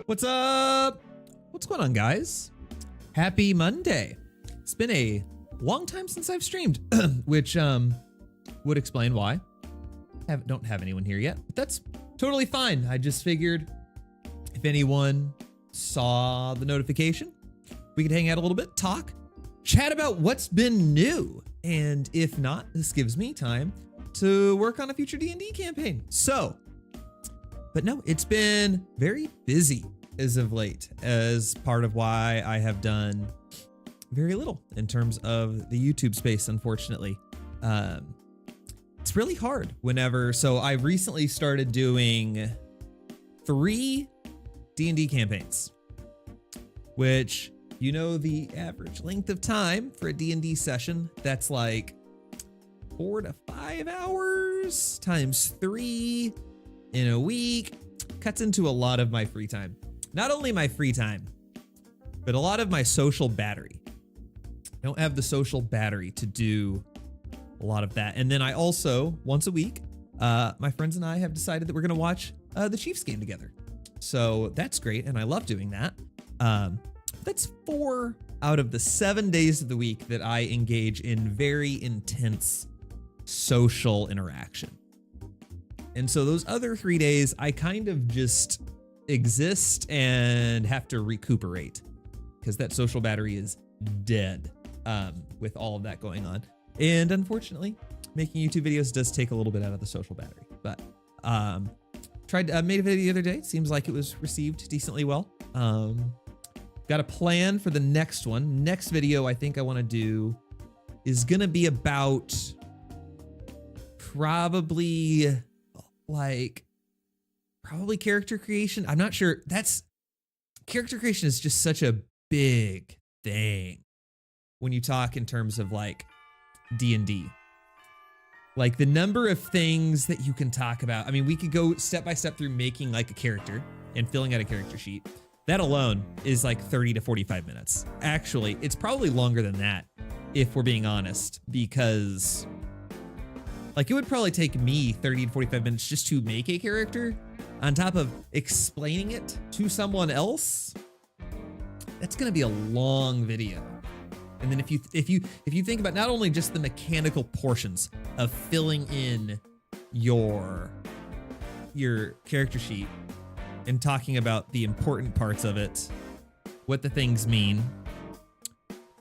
What's up? What's going on, guys? Happy Monday. It's been a long time since I've streamed, which would explain why. Don't have anyone here yet, but that's totally fine. I just figured if anyone saw the notification, we could hang out a little bit, talk, chat about what's been new. And if not, this gives me time to work on a future D&D campaign. But no, it's been very busy as of late, as part of why I have done very little in terms of the YouTube space, unfortunately. It's really hard so I recently started doing 3 D&D campaigns, which, you know, the average length of time for a D&D session, that's like 4 to 5 hours times 3 in a week, cuts into a lot of my free time. Not only my free time, but a lot of my social battery. I don't have the social battery to do a lot of that. And then I also, once a week, my friends and I have decided that we're gonna watch the Chiefs game together. So that's great, and I love doing that. That's 4 out of the 7 days of the week that I engage in very intense social interaction. And so those other 3 days, I kind of just exist and have to recuperate because that social battery is dead with all of that going on. And unfortunately, making YouTube videos does take a little bit out of the social battery. But made a video the other day. It seems like it was received decently well. Got a plan for the next one. Next video I think I want to do is gonna be about probably character creation. I'm not sure. Character creation is just such a big thing when you talk in terms of like D&D. Like the number of things that you can talk about. I mean, we could go step by step through making like a character and filling out a character sheet. That alone is like 30 to 45 minutes. Actually, it's probably longer than that if we're being honest, because like it would probably take me 30 to 45 minutes just to make a character on top of explaining it to someone else. That's going to be a long video. And then if you think about not only just the mechanical portions of filling in your character sheet and talking about the important parts of it, what the things mean,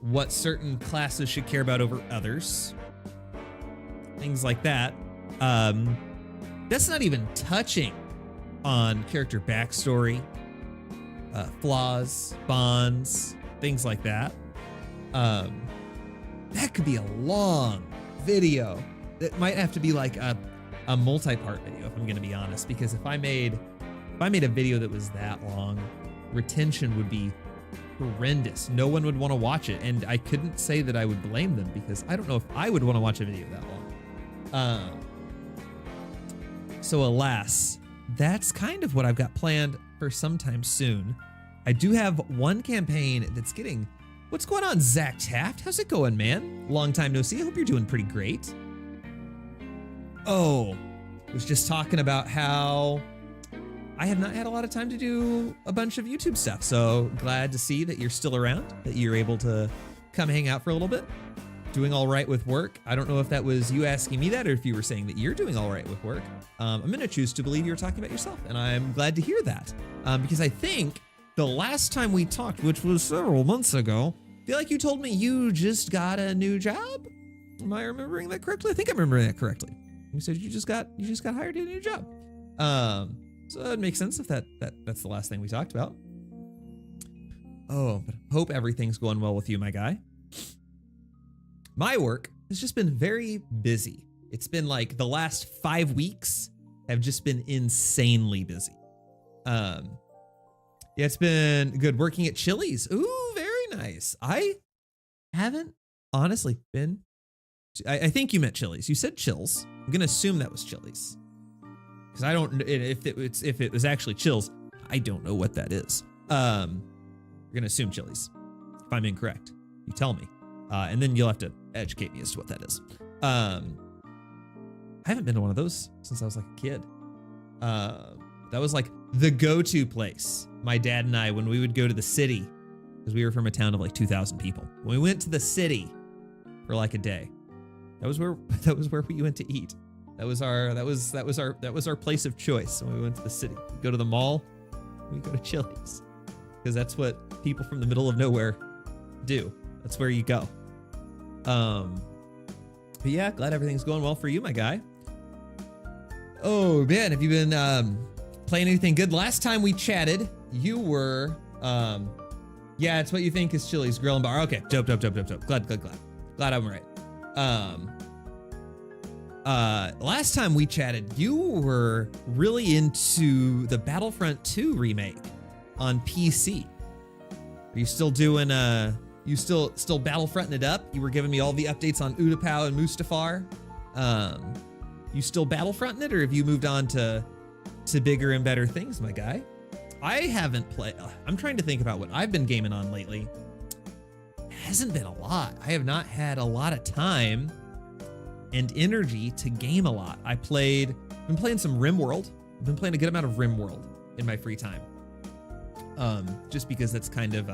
what certain classes should care about over others, things like that. That's not even touching on character backstory, flaws, bonds, things like that. That could be a long video. That might have to be like a multi-part video, if I'm gonna be honest, because if I made a video that was that long, retention would be horrendous. No one would want to watch it, and I couldn't say that I would blame them because I don't know if I would want to watch a video that long. So alas, that's kind of what I've got planned for sometime soon. I do have one campaign that's getting... What's going on, Zach Taft? How's it going, man? Long time no see. I hope you're doing pretty great. Oh, was just talking about how I have not had a lot of time to do a bunch of YouTube stuff. So glad to see that you're still around, that you're able to come hang out for a little bit. Doing all right with work. I don't know if that was you asking me that or if you were saying that you're doing all right with work. I'm going to choose to believe you're talking about yourself, and I'm glad to hear that because I think the last time we talked, which was several months ago, I feel like you told me you just got a new job. Am I remembering that correctly? I think I'm remembering that correctly. You said you just got hired in a new job. So it makes sense if that's the last thing we talked about. Oh, but I hope everything's going well with you, my guy. My work has just been very busy. It's been like the last 5 weeks have just been insanely busy. Yeah, it's been good working at Chili's. Ooh, very nice. I haven't honestly been. I think you meant Chili's. You said Chills. I'm gonna assume that was Chili's because I don't. If it was actually Chills, I don't know what that is. You're gonna assume Chili's. If I'm incorrect, you tell me, and then you'll have to educate me as to what that is. I haven't been to one of those since I was like a kid. That was like the go-to place. My dad and I, when we would go to the city, because we were from a town of like 2,000 people. When we went to the city for like a day, that was where we went to eat. That was our place of choice when we went to the city. We go to the mall, we go to Chili's, because that's what people from the middle of nowhere do. That's where you go. But yeah, glad everything's going well for you, my guy. Oh man, have you been playing anything good? Last time we chatted, you were yeah, it's what you think is Chili's Grill and Bar. Okay, dope. Glad I'm right. Last time we chatted, you were really into the Battlefront 2 remake on PC. Are you still doing you still Battlefronting it up? You were giving me all the updates on Utapau and Mustafar. You still Battlefronting it, or have you moved on to bigger and better things, my guy? I haven't played. I'm trying to think about what I've been gaming on lately. It hasn't been a lot. I have not had a lot of time and energy to game a lot. I've been playing some RimWorld. I've been playing a good amount of RimWorld in my free time. Just because that's kind of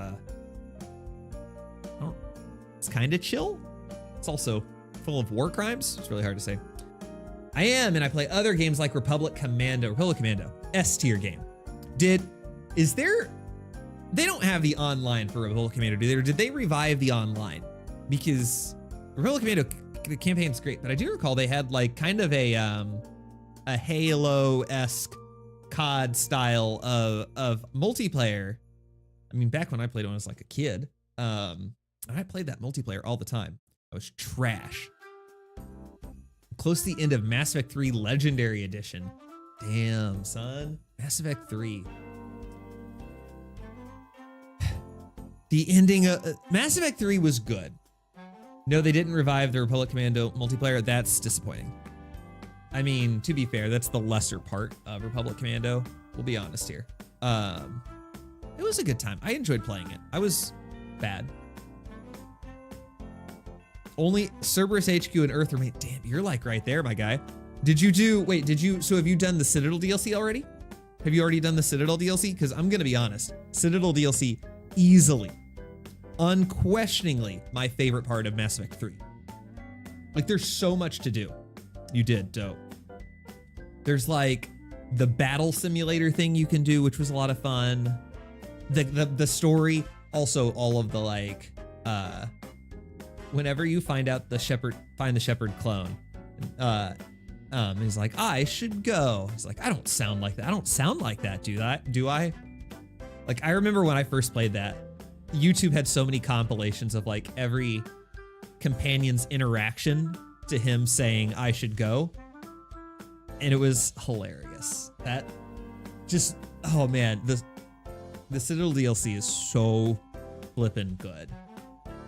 it's kind of chill. It's also full of war crimes. It's really hard to say. And I play other games like Republic Commando, S tier game. They don't have the online for Republic Commando, do they? Or did they revive the online? Because Republic Commando, the campaign's great, but I do recall they had like kind of a Halo-esque COD style of multiplayer. I mean, back when I played when I was like a kid, I played that multiplayer all the time. I was trash. Close to the end of Mass Effect 3 Legendary Edition. Damn, son. Mass Effect 3. The ending of Mass Effect 3 was good. No, they didn't revive the Republic Commando multiplayer. That's disappointing. I mean, to be fair, that's the lesser part of Republic Commando. We'll be honest here. It was a good time. I enjoyed playing it. I was bad. Only Cerberus HQ and Earth remain. Damn, you're like right there, my guy. So have you done the Citadel DLC already? Have you already done the Citadel DLC? Because I'm gonna be honest, Citadel DLC easily, unquestioningly my favorite part of Mass Effect 3. Like there's so much to do. You did, dope. There's like the battle simulator thing you can do, which was a lot of fun. The story, also all of the like, whenever you find the Shepard clone, he's like, I should go. He's like, I don't sound like that. I don't sound like that, do I? Like, I remember when I first played that, YouTube had so many compilations of like every companion's interaction to him saying, I should go. And it was hilarious. That just, oh man, the Citadel DLC is so flippin' good.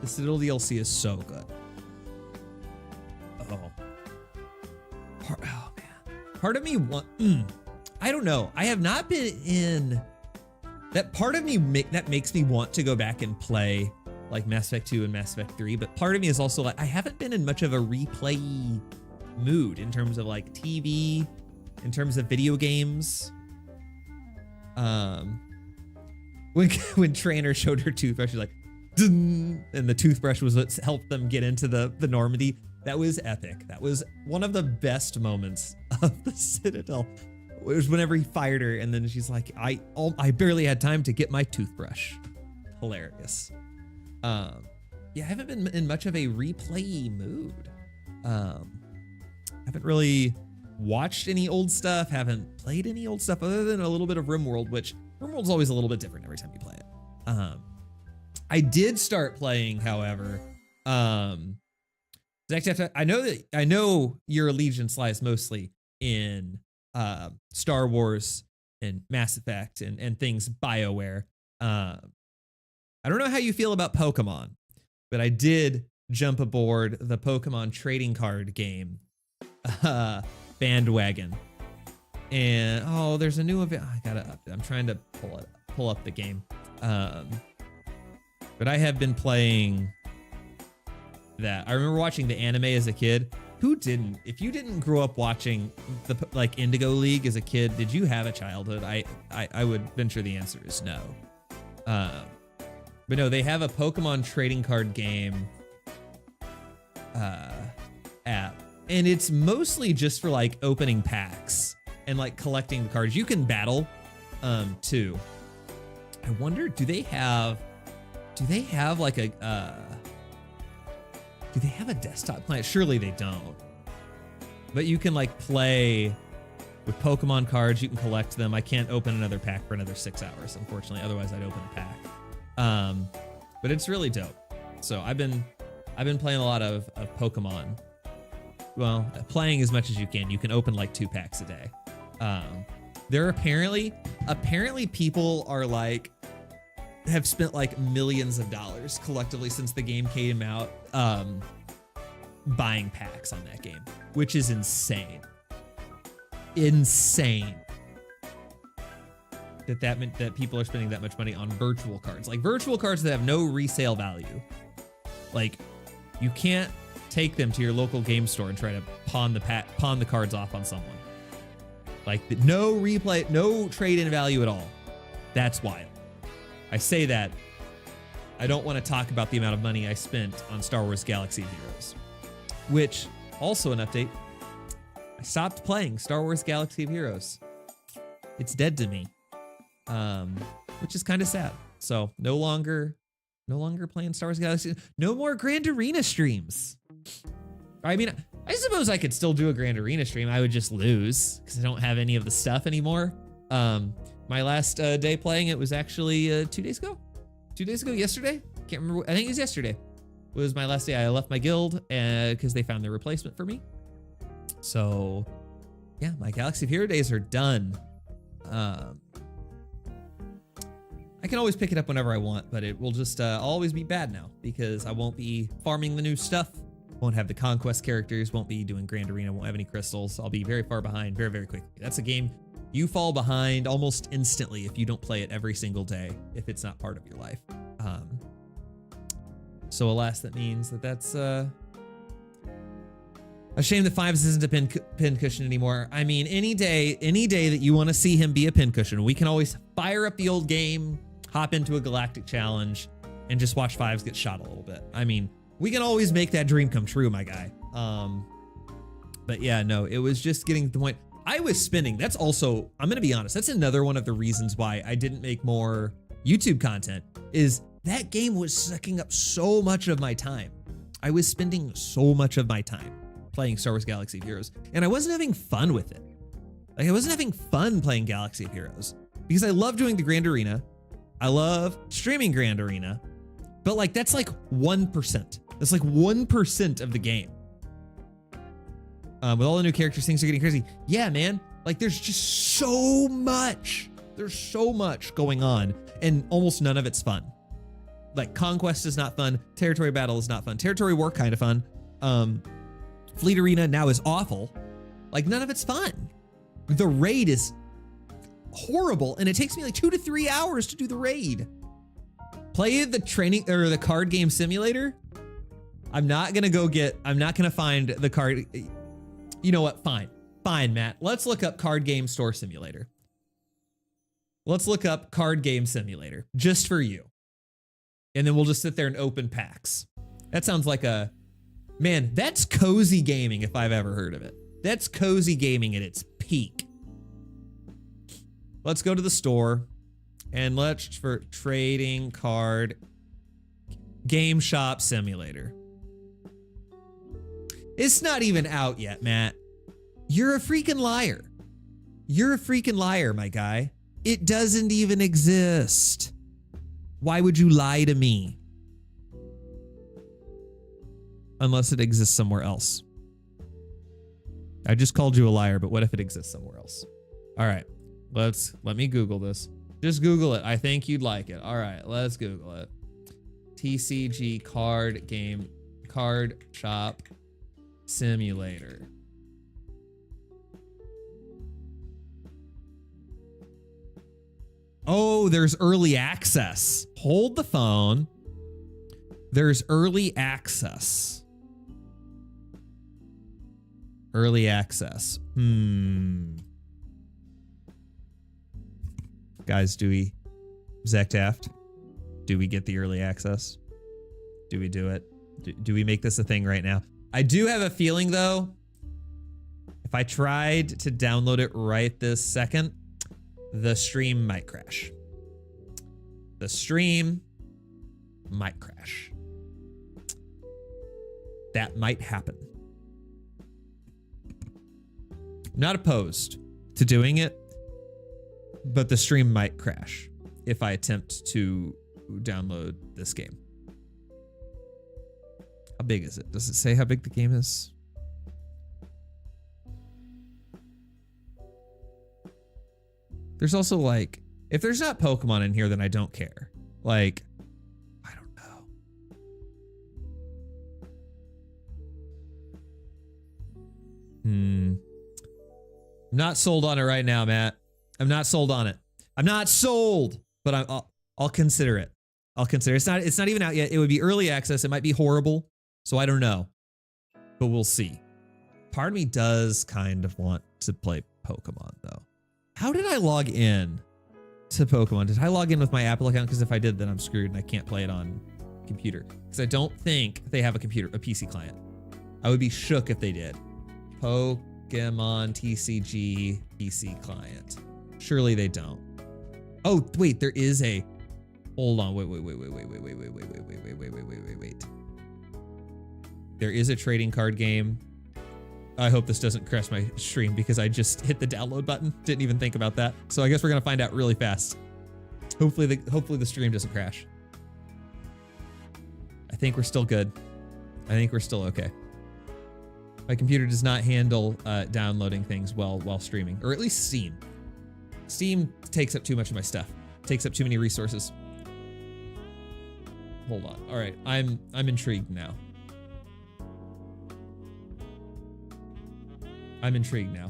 The Citadel DLC is so good. Oh man. Part of me I don't know. I have not been in that part of me that makes me want to go back and play like Mass Effect 2 and Mass Effect 3, but part of me is also like I haven't been in much of a replay mood in terms of like TV, in terms of video games. When Trainer showed her toothbrush, she's like, dun, and the toothbrush was what helped them get into the Normandy. That was epic. That was one of the best moments of the Citadel. It was whenever he fired her, and then she's like, I barely had time to get my toothbrush. Hilarious. Yeah, I haven't been in much of a replay mood. Haven't really watched any old stuff, haven't played any old stuff other than a little bit of RimWorld, which RimWorld's always a little bit different every time you play it. I did start playing, however, I know your allegiance lies mostly in Star Wars and Mass Effect and things BioWare. I don't know how you feel about Pokemon, but I did jump aboard the Pokemon trading card game bandwagon. And there's a new event. I'm trying to pull up the game. But I have been playing that. I remember watching the anime as a kid. Who didn't? If you didn't grow up watching the like Indigo League as a kid, did you have a childhood? I would venture the answer is no. But no, they have a Pokemon trading card game app, and it's mostly just for like opening packs and like collecting the cards. You can battle too. I wonder, do they have like a do they have a desktop client? Surely they don't. But you can like play with Pokemon cards. You can collect them. I can't open another pack for another 6 hours, unfortunately. Otherwise, I'd open a pack. But it's really dope. So I've been playing a lot of Pokemon. Well, playing as much as you can. You can open like 2 packs a day. There are apparently people are like have spent like millions of dollars collectively since the game came out, buying packs on that game, which is insane. Insane. That people are spending that much money on virtual cards, like virtual cards that have no resale value. Like, you can't take them to your local game store and try to pawn the cards off on someone. Like, no replay, no trade-in value at all. That's wild. I say that, I don't want to talk about the amount of money I spent on Star Wars Galaxy of Heroes, which, also an update, I stopped playing Star Wars Galaxy of Heroes. It's dead to me, which is kind of sad. So no longer playing Star Wars Galaxy. No more Grand Arena streams. I mean, I suppose I could still do a Grand Arena stream. I would just lose because I don't have any of the stuff anymore. My last day playing it was actually 2 days ago. 2 days ago, yesterday? Can't remember. I think it was yesterday. It was my last day. I left my guild because they found their replacement for me. So, yeah, my Galaxy of Hero days are done. I can always pick it up whenever I want, but it will just always be bad now because I won't be farming the new stuff. Won't have the conquest characters. Won't be doing Grand Arena. Won't have any crystals. I'll be very far behind very, very quickly. That's a game you fall behind almost instantly if you don't play it every single day, if it's not part of your life. So alas, that means that's a shame that Fives isn't a pincushion anymore. I mean, any day that you want to see him be a pincushion, we can always fire up the old game, hop into a galactic challenge, and just watch Fives get shot a little bit. I mean, we can always make that dream come true, my guy. But yeah, no, it was just getting to the point. I was spinning. That's also, I'm going to be honest, that's another one of the reasons why I didn't make more YouTube content, is that game was sucking up so much of my time. I was spending so much of my time playing Star Wars Galaxy of Heroes, and I wasn't having fun with it. Like, I wasn't having fun playing Galaxy of Heroes because I love doing the Grand Arena. I love streaming Grand Arena, but like, that's like 1%. That's like 1% of the game. With all the new characters, things are getting crazy. Yeah, man. Like, there's just so much. There's so much going on, and almost none of it's fun. Like, Conquest is not fun. Territory Battle is not fun. Territory War, kind of fun. Fleet Arena now is awful. Like, none of it's fun. The raid is horrible, and it takes me like 2 to 3 hours to do the raid. Play the training or the card game simulator. I'm not gonna find the card. You know what? Fine, Matt. Let's look up card game store simulator. Let's look up card game simulator just for you. And then we'll just sit there and open packs. That sounds like man, that's cozy gaming if I've ever heard of it. That's cozy gaming at its peak. Let's go to the store and let's for trading card game shop simulator. It's not even out yet, Matt. You're a freaking liar. You're a freaking liar, my guy. It doesn't even exist. Why would you lie to me? Unless it exists somewhere else. I just called you a liar, but what if it exists somewhere else? All right, let me Google this. Just Google it. I think you'd like it. All right, let's Google it. TCG card game, card shop simulator. Oh, there's early access. Hold the phone. There's early access. Early access. Guys, do we... Zach Taft, do we get the early access? Do we do it? Do we make this a thing right now? I do have a feeling, though, if I tried to download it right this second, the stream might crash. The stream might crash. That might happen. I'm not opposed to doing it, but the stream might crash if I attempt to download this game. How big is it? Does it say how big the game is? There's also like, if there's not Pokemon in here, then I don't care. Like, I don't know. I'm not sold on it right now, Matt. I'm not sold on it. I'm not sold, but I'll consider it. I'll consider it. It's not even out yet. It would be early access. It might be horrible. So I don't know, but we'll see. Part of me does kind of want to play Pokemon though. How did I log in to Pokemon? Did I log in with my Apple account? Because if I did, then I'm screwed and I can't play it on computer. Because I don't think they have a PC client. I would be shook if they did. Pokemon TCG PC client. Surely they don't. Oh, wait, there is a... Hold on, wait. There is a trading card game. I hope this doesn't crash my stream because I just hit the download button. Didn't even think about that. So I guess we're gonna find out really fast. Hopefully the stream doesn't crash. I think we're still good. I think we're still okay. My computer does not handle downloading things while streaming, or at least Steam. Steam takes up too much of my stuff. Takes up too many resources. Hold on. All right, I'm intrigued now. I'm intrigued now.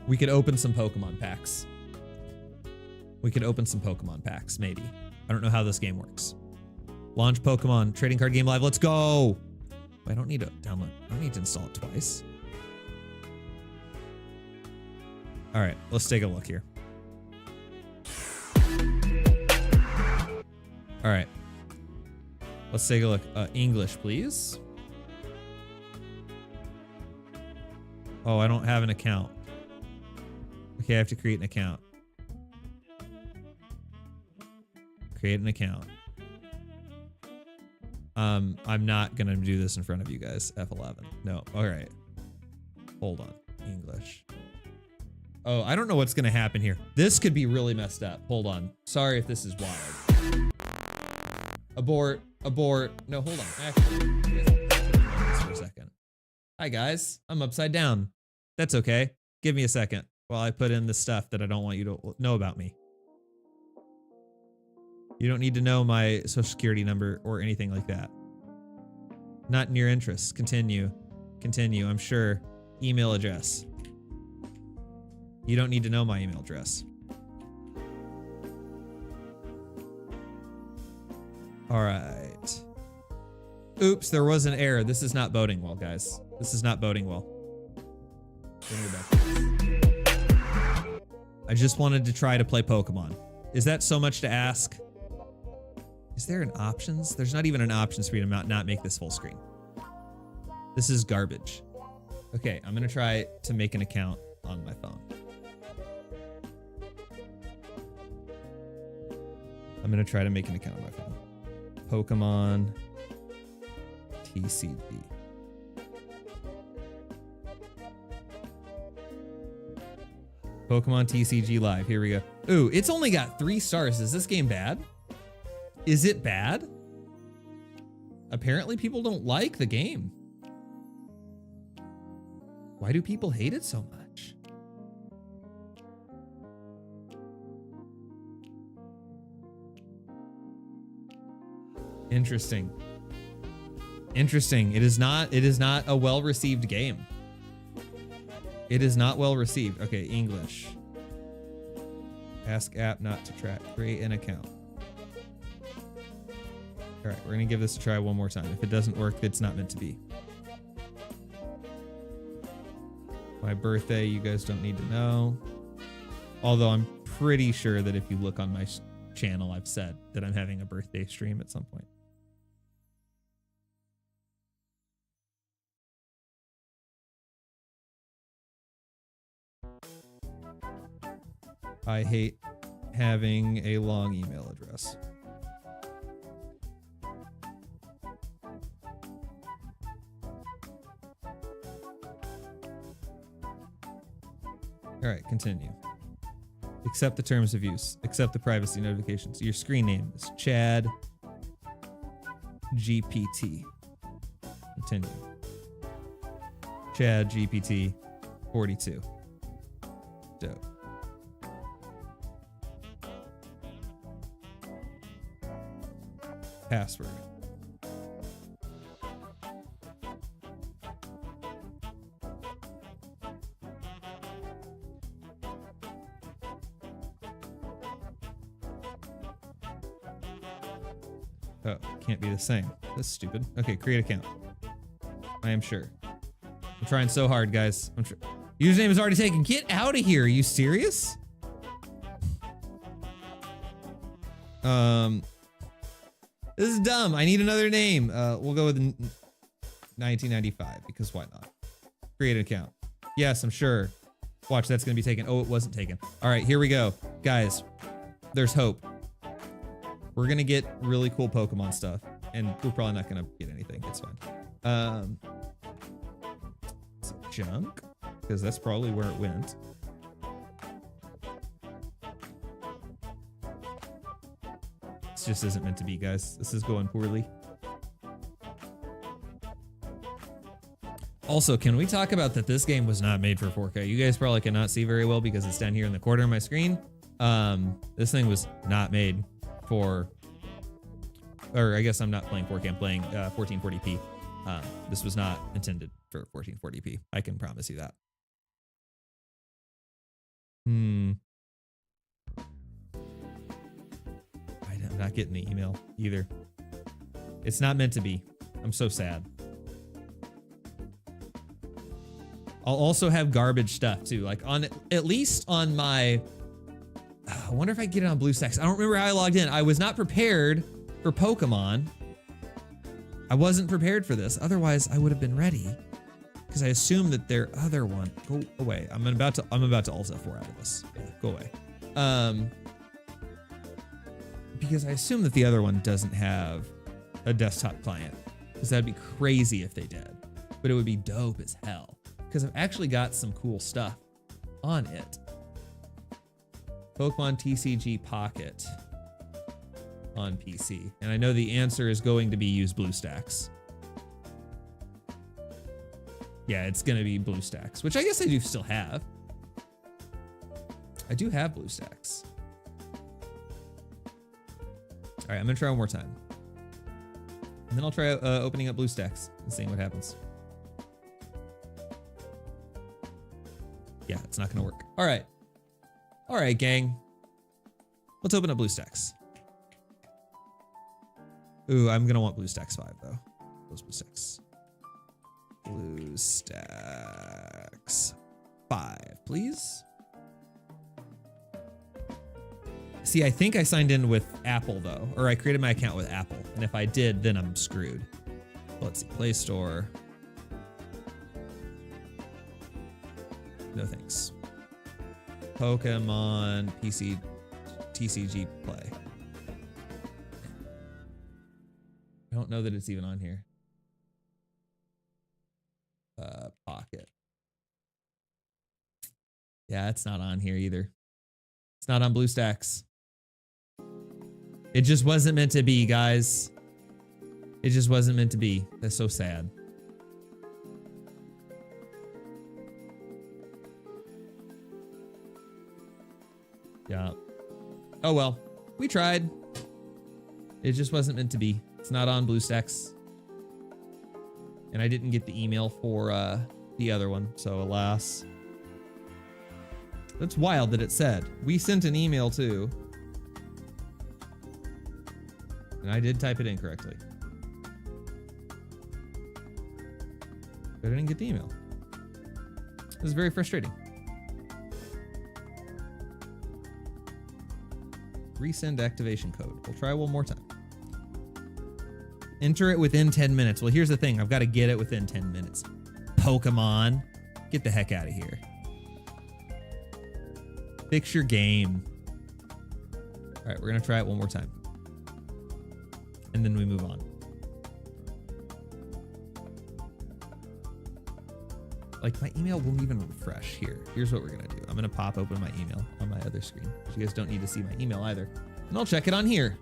We could open some Pokemon packs. We could open some Pokemon packs, maybe. I don't know how this game works. Launch Pokemon trading card game live. Let's go. I don't need to download. I don't need to install it twice. All right, let's take a look here. All right. Let's take a look. English, please. Oh, I don't have an account. Okay, I have to create an account. Create an account. I'm not gonna do this in front of you guys. F11. No. All right. Hold on. English. Oh, I don't know what's gonna happen here. This could be really messed up. Hold on. Sorry if this is wild. Abort. Abort. No, hold on. Actually, for a second. Hi guys. I'm upside down. That's okay. Give me a second while I put in the stuff that I don't want you to know about me. You don't need to know my social security number or anything like that. Not in your interests. Continue. Continue, I'm sure. Email address. You don't need to know my email address. All right. Oops, there was an error. This is not boding well, guys. This is not boding well. I just wanted to try to play Pokemon. Is that so much to ask? Is there an options? There's not even an options for you to not make this full screen. This is garbage. Okay, I'm gonna try to make an account on my phone. I'm gonna try to make an account on my phone. Pokemon TCG. Pokemon TCG Live. Here we go. Ooh, it's only got 3 stars. Is this game bad? Is it bad? Apparently people don't like the game. Why do people hate it so much? Interesting. Interesting. It is not a well-received game. It is not well received. Okay, English. Ask app not to track. Create an account. All right, we're gonna give this a try one more time. If it doesn't work, it's not meant to be. My birthday, you guys don't need to know. Although I'm pretty sure that if you look on my channel, I've said that I'm having a birthday stream at some point. I hate having a long email address. All right, continue. Accept the terms of use. Accept the privacy notifications. Your screen name is Chad GPT. Continue. Chad GPT 42. Dope. Password. Oh, can't be the same. That's stupid. Okay, create account. I am sure. I'm trying so hard, guys. Username is already taken. Get out of here. Are you serious? This is dumb. I need another name. We'll go with 1995 because why not? Create an account. Yes, I'm sure. Watch, that's gonna be taken. Oh, it wasn't taken. All right, here we go. Guys, there's hope. We're gonna get really cool Pokemon stuff, and we're probably not gonna get anything. It's fine. Is it junk? Because that's probably where it went. This just isn't meant to be, guys. This is going poorly. Also, can we talk about that this game was not made for 4K? You guys probably cannot see very well because it's down here in the corner of my screen. This thing was not made for, or I guess I'm not playing 4K, I'm playing 1440p. This was not intended for 1440p. I can promise you that. I'm not getting the email either. It's not meant to be. I'm so sad. I'll also have garbage stuff too. Like on, at least on my, I wonder if I can get it on BlueStacks. I don't remember how I logged in. I was not prepared for Pokemon. I wasn't prepared for this. Otherwise I would have been ready. Because I assume that their other one, go away. I'm about to Alt F4 out of this. Yeah, go away. Because I assume that the other one doesn't have a desktop client. Because that'd be crazy if they did. But it would be dope as hell. Because I've actually got some cool stuff on it. Pokemon TCG Pocket on PC. And I know the answer is going to be use BlueStacks. Yeah, it's going to be BlueStacks, which I guess I do still have. I do have BlueStacks. All right, I'm going to try one more time. And then I'll try opening up BlueStacks and seeing what happens. Yeah, it's not gonna work. All right. All right, gang. Let's open up BlueStacks. Ooh, I'm gonna want BlueStacks 5 though. Those BlueStacks. BlueStacks 5, please. See, I think I signed in with Apple though, or I created my account with Apple. And if I did, then I'm screwed. Let's see, Play Store. No thanks. Pokemon PC TCG Play. I don't know that it's even on here. Pocket. Yeah, it's not on here either. It's not on BlueStacks. It just wasn't meant to be, guys. It just wasn't meant to be. That's so sad. Yeah. Oh well, we tried. It just wasn't meant to be. It's not on BlueStacks. And I didn't get the email for the other one, so alas. That's wild that it said. We sent an email too. And I did type it incorrectly. But I didn't get the email. This is very frustrating. Resend activation code. We'll try one more time. Enter it within 10 minutes. Well, here's the thing. I've got to get it within 10 minutes. Pokemon. Get the heck out of here. Fix your game. All right, we're going to try it one more time. And then we move on. Like, my email won't even refresh here. Here's what we're going to do. I'm going to pop open my email on my other screen. You guys don't need to see my email either. And I'll check it on here.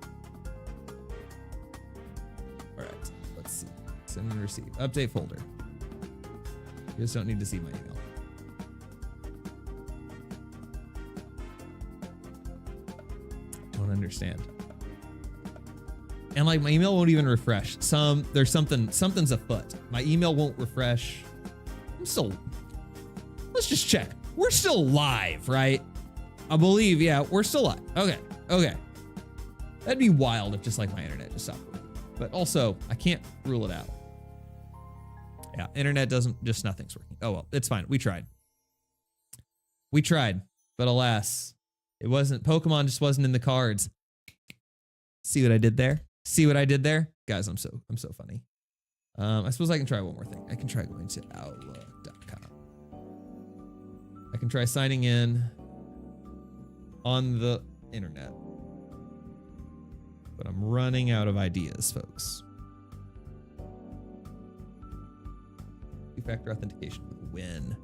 All right, let's see. Send and receive. Update folder. You just don't need to see my email. Don't understand. And like, my email won't even refresh. There's something's afoot. My email won't refresh. Let's just check. We're still live, right? I believe, yeah, we're still live. Okay. That'd be wild if just like my internet just stopped working. But also, I can't rule it out. Yeah, internet just nothing's working. Oh well, it's fine. We tried, but alas, it wasn't. Pokemon just wasn't in the cards. See what I did there? Guys, I'm so funny. I suppose I can try one more thing. I can try going to Outlook.com. I can try signing in on the internet. But I'm running out of ideas, folks. Two-factor authentication with Win.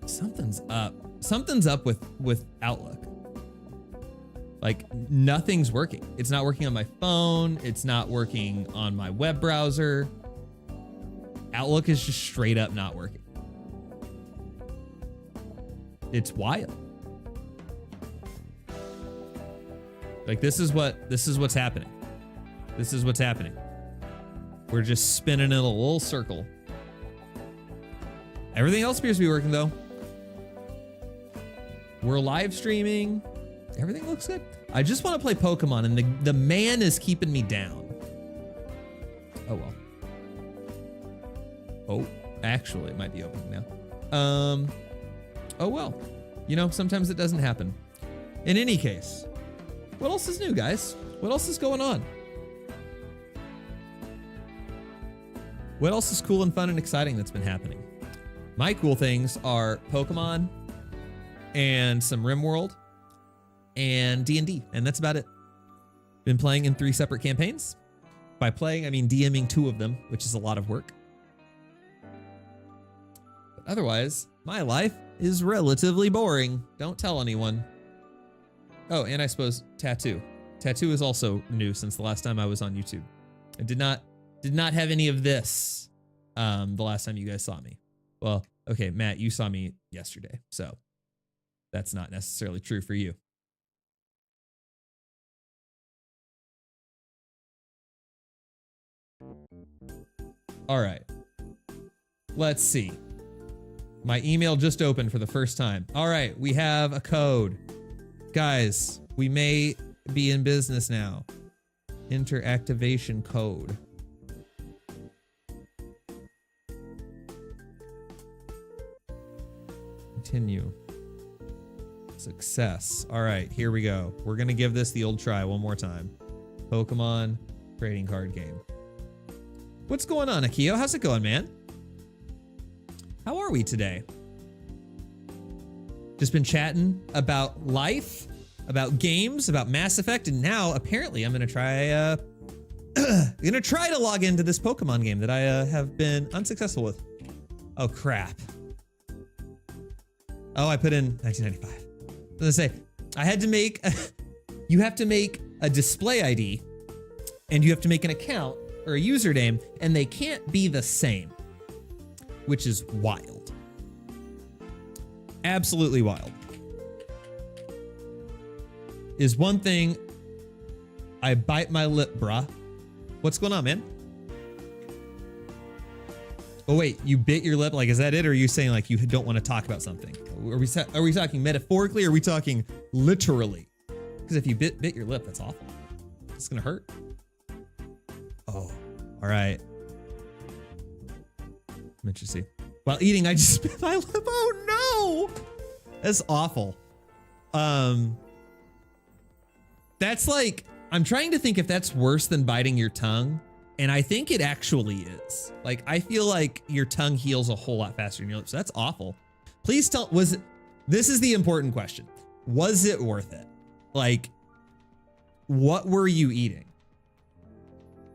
Something's up with Outlook. Like, nothing's working. It's not working on my phone. It's not working on my web browser. Outlook is just straight up not working. It's wild. Like, this is what's happening. This is what's happening. We're just spinning in a little circle. Everything else appears to be working though. We're live streaming. Everything looks good. I just want to play Pokemon, and the man is keeping me down. Oh well. Oh, actually, it might be opening now. Oh well. You know, sometimes it doesn't happen. In any case, what else is new, guys? What else is going on? What else is cool and fun and exciting that's been happening? My cool things are Pokemon and some RimWorld and D&D, and that's about it. Been playing in 3 separate campaigns. By playing, I mean DMing 2 of them, which is a lot of work. But otherwise, my life is relatively boring. Don't tell anyone. Oh, and I suppose tattoo. Tattoo is also new since the last time I was on YouTube. I did not have any of this the last time you guys saw me. Well, okay, Matt, you saw me yesterday, so that's not necessarily true for you. All right, let's see. My email just opened for the first time. All right, we have a code. Guys, we may be in business now. Enter activation code. Continue. Success. All right, here we go. We're gonna give this the old try one more time. Pokemon trading card game. What's going on, Akio? How's it going, man? How are we today? Just been chatting about life, about games, about Mass Effect, and now apparently I'm gonna try to log into this Pokemon game that I have been unsuccessful with. Oh crap. Oh, I put in 1995. I was gonna say, I had to make, you have to make a display ID and you have to make an account or a username, and they can't be the same, which is wild. Absolutely wild. Is one thing, I bite my lip, bruh. What's going on, man? Oh wait, you bit your lip? Like, is that it? Or are you saying like you don't want to talk about something? Are we talking metaphorically or are we talking literally? Because if you bit your lip, that's awful. It's gonna hurt. Oh, All right. I'm interested. While eating, I just spit my lip. Oh no! That's awful. That's like, I'm trying to think if that's worse than biting your tongue. And I think it actually is. Like, I feel like your tongue heals a whole lot faster than your lips. So that's awful. Please tell, this is the important question. Was it worth it? Like, what were you eating?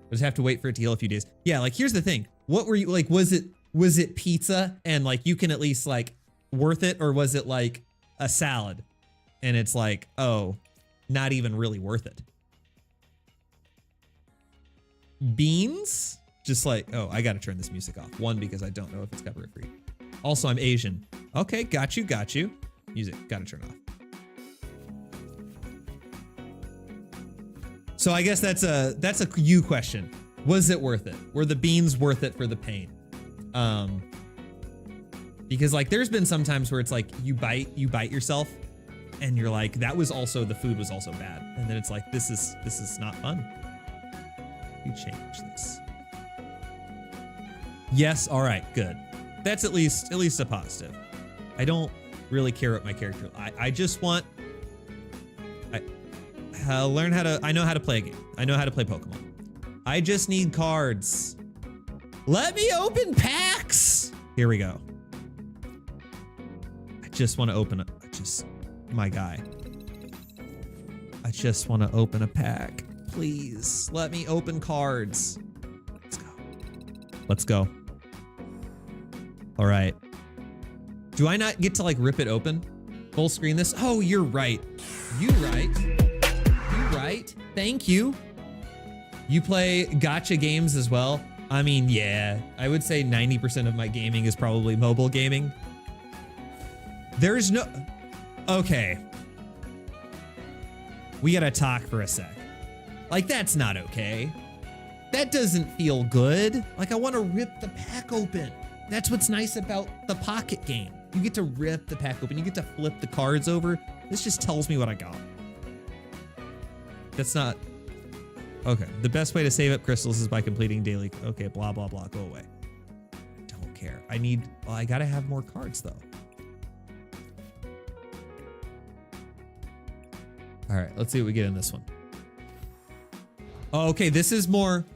I just have to wait for it to heal a few days. Yeah, like, here's the thing. What were you, like, was it pizza and like, you can at least like worth it? Or was it like a salad and it's like, oh, not even really worth it? Beans? Just like, oh, I gotta turn this music off. One, because I don't know if it's copyright free. Also, I'm Asian. Okay, got you. Music, gotta turn off. So I guess that's a you question. Was it worth it? Were the beans worth it for the pain? Because like there's been some times where it's like you bite yourself and you're like, that was also, the food was also bad. And then it's like, this is not fun. You change this. Yes, all right, good. That's at least a positive. I don't really care what my character, I just want, learn how to, I know how to play a game. I know how to play Pokemon. I just need cards. Let me open packs. Here we go. I just want to open my guy. I just want to open a pack. Please let me open cards. Let's go. All right. Do I not get to like rip it open? Full screen this? Oh, you're right. You right. Thank you. You play gacha games as well? I mean, yeah, I would say 90% of my gaming is probably mobile gaming. There's no, okay. We gotta talk for a sec. Like, that's not okay. That doesn't feel good. Like, I wanna rip the pack open. That's what's nice about the Pocket game. You get to rip the pack open. You get to flip the cards over. This just tells me what I got. That's not, okay. The best way to save up crystals is by completing daily, okay, blah, blah, blah, go away. Don't care. I gotta have more cards though. All right, let's see what we get in this one. Oh, okay, this is more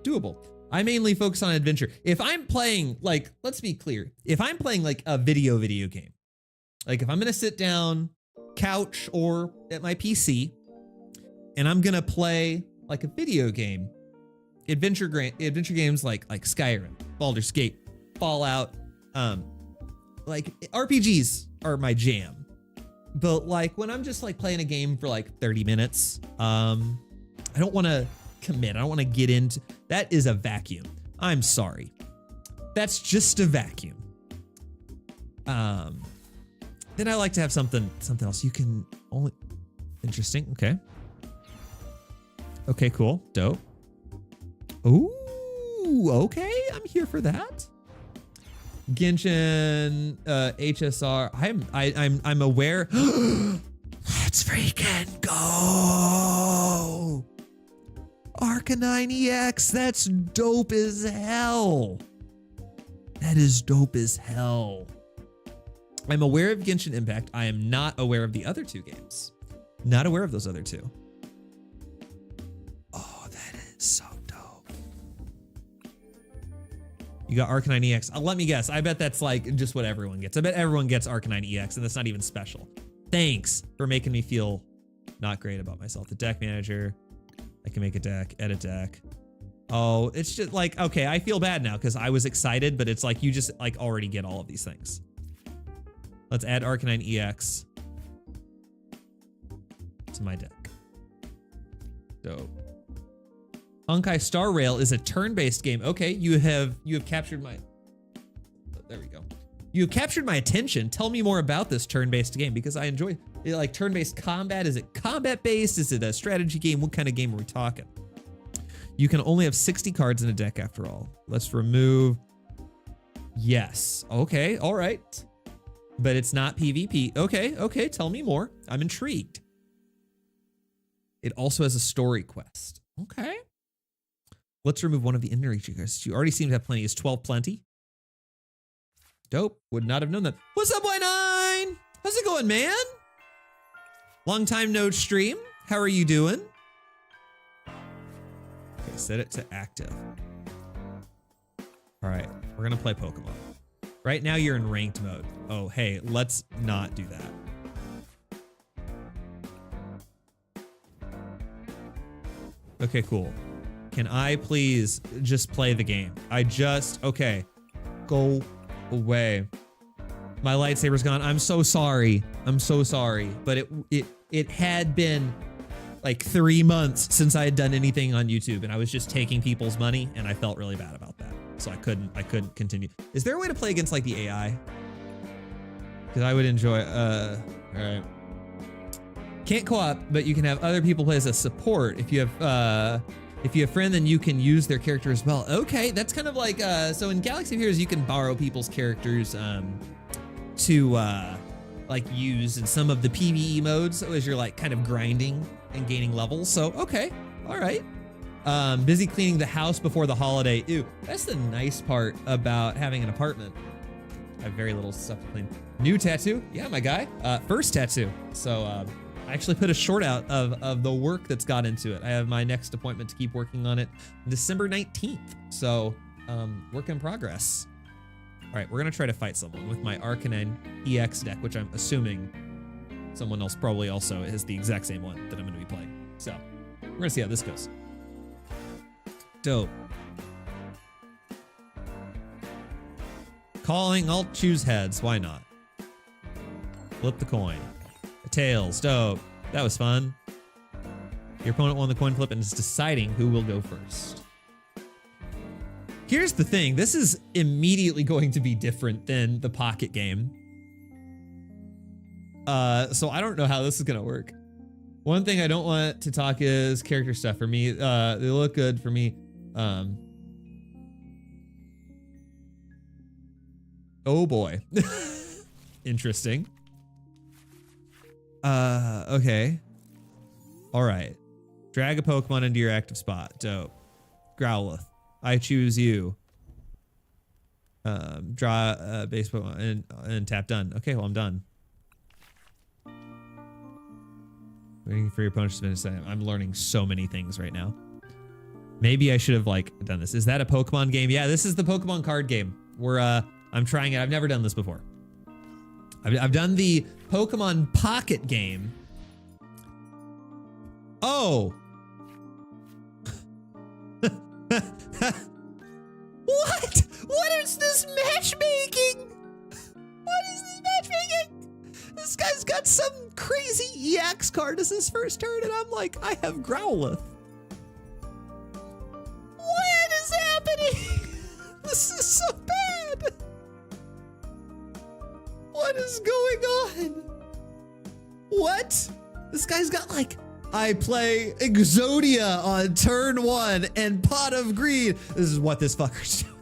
doable. I mainly focus on adventure. If I'm playing, like, let's be clear. If I'm playing like a video game, like if I'm gonna sit down, couch or at my PC, and I'm gonna play like a video game, adventure games like Skyrim, Baldur's Gate, Fallout, like RPGs are my jam. But like when I'm just like playing a game for like 30 minutes, I don't want to commit. I don't want to get into, that is a vacuum. I'm sorry. That's just a vacuum. Then I like to have something else. You can only, interesting, okay. Okay, cool, dope. Ooh, okay, I'm here for that. Genshin, HSR, I'm aware. Let's freaking go. Arcanine EX, that's dope as hell. That is dope as hell. I'm aware of Genshin Impact. I am not aware of the other two games. Not aware of those other two. Oh, that is so dope. You got Arcanine EX. Let me guess. I bet that's like just what everyone gets. I bet everyone gets Arcanine EX and that's not even special. Thanks for making me feel not great about myself. The deck manager. I can make a deck, edit deck. Oh, it's just like, okay, I feel bad now because I was excited, but it's like you just like already get all of these things. Let's add Arcanine EX to my deck. Dope. Honkai Star Rail is a turn-based game. Okay, you have captured my, there we go. You have captured my attention. Tell me more about this turn-based game because I enjoy it. Like turn-based combat. Is it combat-based? Is it a strategy game? What kind of game are we talking? You can only have 60 cards in a deck after all. Let's remove. Yes. Okay. All right. But it's not PvP. Okay. Okay. Tell me more. I'm intrigued. It also has a story quest. Okay. Let's remove one of the inner quests. You already seem to have plenty. Is 12 plenty? Dope. Would not have known that. What's up, Y9? How's it going, man? Long time no stream. How are you doing? Okay, set it to active. All right, we're gonna play Pokemon. Right now you're in ranked mode. Oh, hey, let's not do that. Okay, cool. Can I please just play the game? Okay, go away. My lightsaber's gone. I'm so sorry. I'm so sorry. But it had been like 3 months since I had done anything on YouTube, and I was just taking people's money, and I felt really bad about that. So I couldn't continue. Is there a way to play against like the AI? Because I would enjoy, all right. Can't co-op, but you can have other people play as a support. If you have a friend, then you can use their character as well. Okay, that's kind of like, so in Galaxy of Heroes, you can borrow people's characters to like use in some of the PvE modes. So as you're like kind of grinding and gaining levels. So, okay, all right. Busy cleaning the house before the holiday. Ew, that's the nice part about having an apartment. I have very little stuff to clean. New tattoo? Yeah, my guy. First tattoo. So I actually put a short out of the work that's got into it. I have my next appointment to keep working on it December 19th. So work in progress. All right, we're gonna try to fight someone with my Arcanine EX deck, which I'm assuming someone else probably also is the exact same one that I'm gonna be playing. So we're gonna see how this goes. Dope. Calling, I'll choose heads, why not? Flip the coin. Tails, dope. That was fun. Your opponent won the coin flip and is deciding who will go first. Here's the thing, this is immediately going to be different than the Pocket game. So I don't know how this is gonna work. One thing I don't want to talk is character stuff for me. They look good for me. Oh boy. Interesting. Okay. All right. Drag a Pokemon into your active spot. Dope. Growlithe. I choose you. Draw a base Pokemon and tap done. Okay, well, I'm done. Waiting for your opponent to finish. I'm learning so many things right now. Maybe I should have like done this. Is that a Pokemon game? Yeah, this is the Pokemon card game. I'm trying it. I've never done this before. I've done the Pokemon Pocket game. Oh. What? What is this matchmaking? What is this matchmaking? This guy's got some crazy EX card as his first turn, and I'm like, I have Growlithe. What is happening? This is so bad. What is going on? What? This guy's got like, I play Exodia on turn 1 and Pot of Greed. This is what this fucker's doing.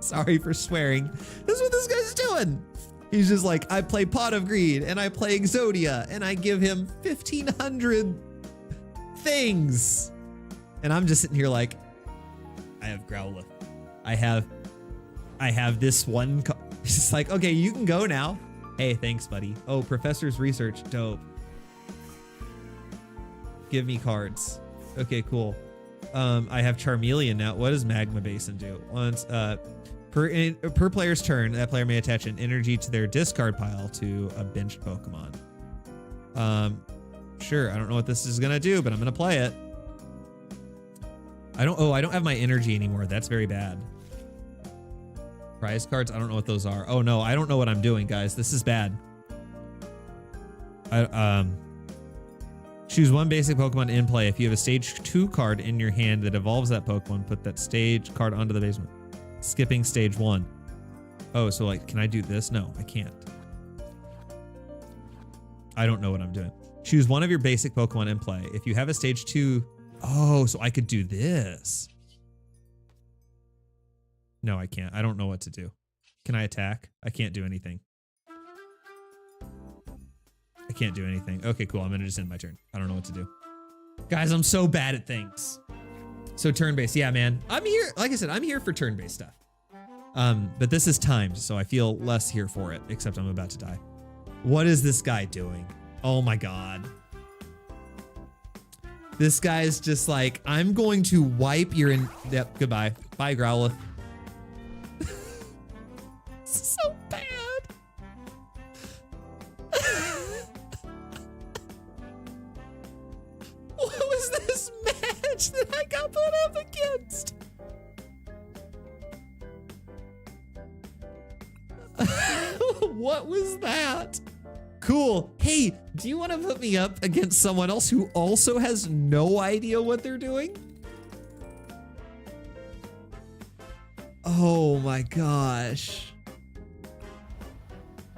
Sorry for swearing. This is what this guy's doing. He's just like, I play Pot of Greed and I play Exodia and I give him 1,500 things. And I'm just sitting here like, I have Growlithe. I have this one. He's just like, okay, you can go now. Hey, thanks, buddy. Oh, Professor's Research, dope. Give me cards. Okay, cool. I have Charmeleon now. What does Magma Basin do? Once per player's turn, that player may attach an energy to their discard pile to a benched Pokemon. Sure. I don't know what this is gonna do, but I'm gonna play it. I don't have my energy anymore. That's very bad. Prize cards. I don't know what those are. Oh no, I don't know what I'm doing, guys. This is bad. Choose one basic Pokemon in play. If you have a stage 2 card in your hand that evolves that Pokemon, put that stage card onto the basement. Skipping stage 1. Oh, so like, can I do this? No, I can't. I don't know what I'm doing. Choose one of your basic Pokemon in play. If you have a stage 2, oh, so I could do this. No, I can't. I don't know what to do. Can I attack? I can't do anything. I can't do anything. Okay, cool. I'm gonna just end my turn. I don't know what to do. Guys, I'm so bad at things. So turn-based, yeah, man. I'm here, like I said, I'm here for turn-based stuff. But this is timed, so I feel less here for it, except I'm about to die. What is this guy doing? Oh my God. This guy's just like, I'm going to wipe your yep, goodbye. Bye, Growlithe. So bad. What was this match that I got put up against? What was that? Cool. Hey, do you want to put me up against someone else who also has no idea what they're doing? Oh my gosh.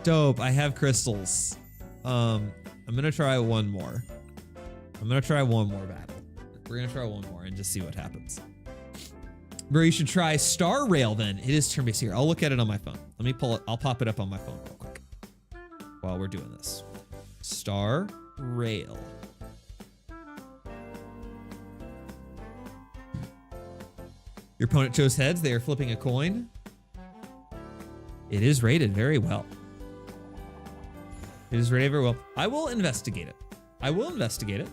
Dope. I have crystals. I'm gonna try one more. I'm gonna try one more battle. We're gonna try one more and just see what happens. Bro, you should try Star Rail then. It is turn-based here. I'll look at it on my phone. Let me pull it. I'll pop it up on my phone real quick while we're doing this. Star Rail. Your opponent chose heads. They are flipping a coin. It is rated very well. It is rated very well. I will investigate it. I will investigate it.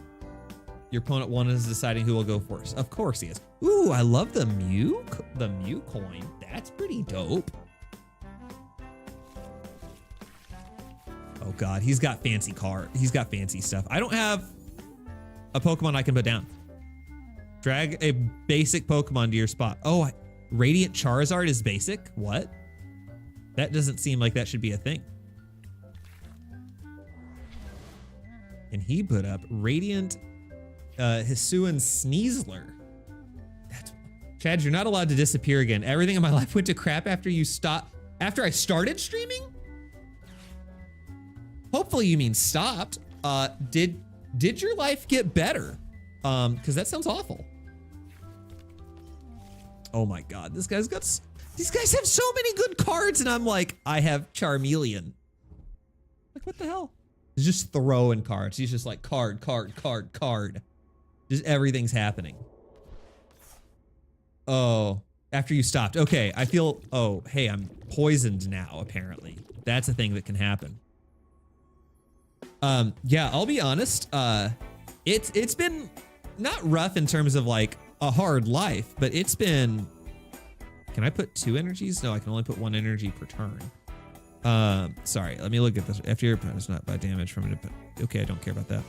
Your opponent one is deciding who will go first. Of course he is. Ooh, I love the Mew coin. That's pretty dope. Oh God, he's got fancy he's got fancy stuff. I don't have a Pokemon I can put down. Drag a basic Pokemon to your spot. Oh, Radiant Charizard is basic? What? That doesn't seem like that should be a thing. And he put up Radiant Hisuian Sneasler. That's Chad, you're not allowed to disappear again. Everything in my life went to crap after I started streaming? Hopefully you mean stopped. Did your life get better? Because that sounds awful. Oh my God, these guys have so many good cards, and I'm like, I have Charmeleon. Like, what the hell? He's just throwing cards. He's just like card. Just everything's happening. Oh, after you stopped. Okay, I feel, oh, hey, I'm poisoned now, apparently. That's a thing that can happen. Yeah, I'll be honest. It's been not rough in terms of like a hard life, but it's been, can I put 2 energies? No, I can only put 1 energy per turn. Sorry, let me look at this. After your opponent is not by damage from it, but okay, I don't care about that.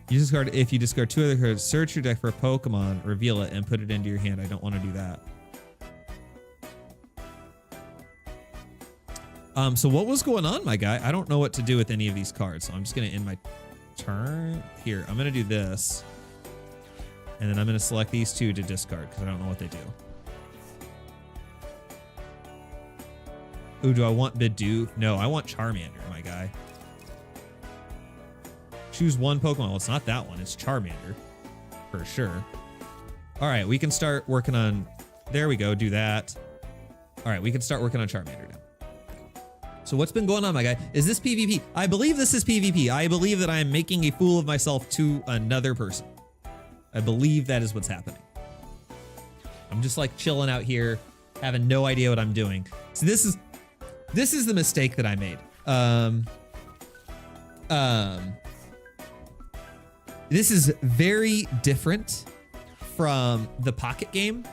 You discard, if you discard 2 other cards, search your deck for a Pokemon, reveal it, and put it into your hand. I don't want to do that. So what was going on, my guy? I don't know what to do with any of these cards, so I'm just gonna end my turn. Here, I'm gonna do this. And then I'm gonna select these 2 to discard, because I don't know what they do. Ooh, do I want Bidoof? No, I want Charmander, my guy. Choose one Pokemon. Well, it's not that one. It's Charmander. For sure. All right, we can start working on... There we go, do that. All right, we can start working on Charmander now. So what's been going on, my guy? Is this PvP? I believe this is PvP. I believe that I am making a fool of myself to another person. I believe that is what's happening. I'm just like chilling out here, having no idea what I'm doing. So this is the mistake that I made. This is very different from the Pocket game.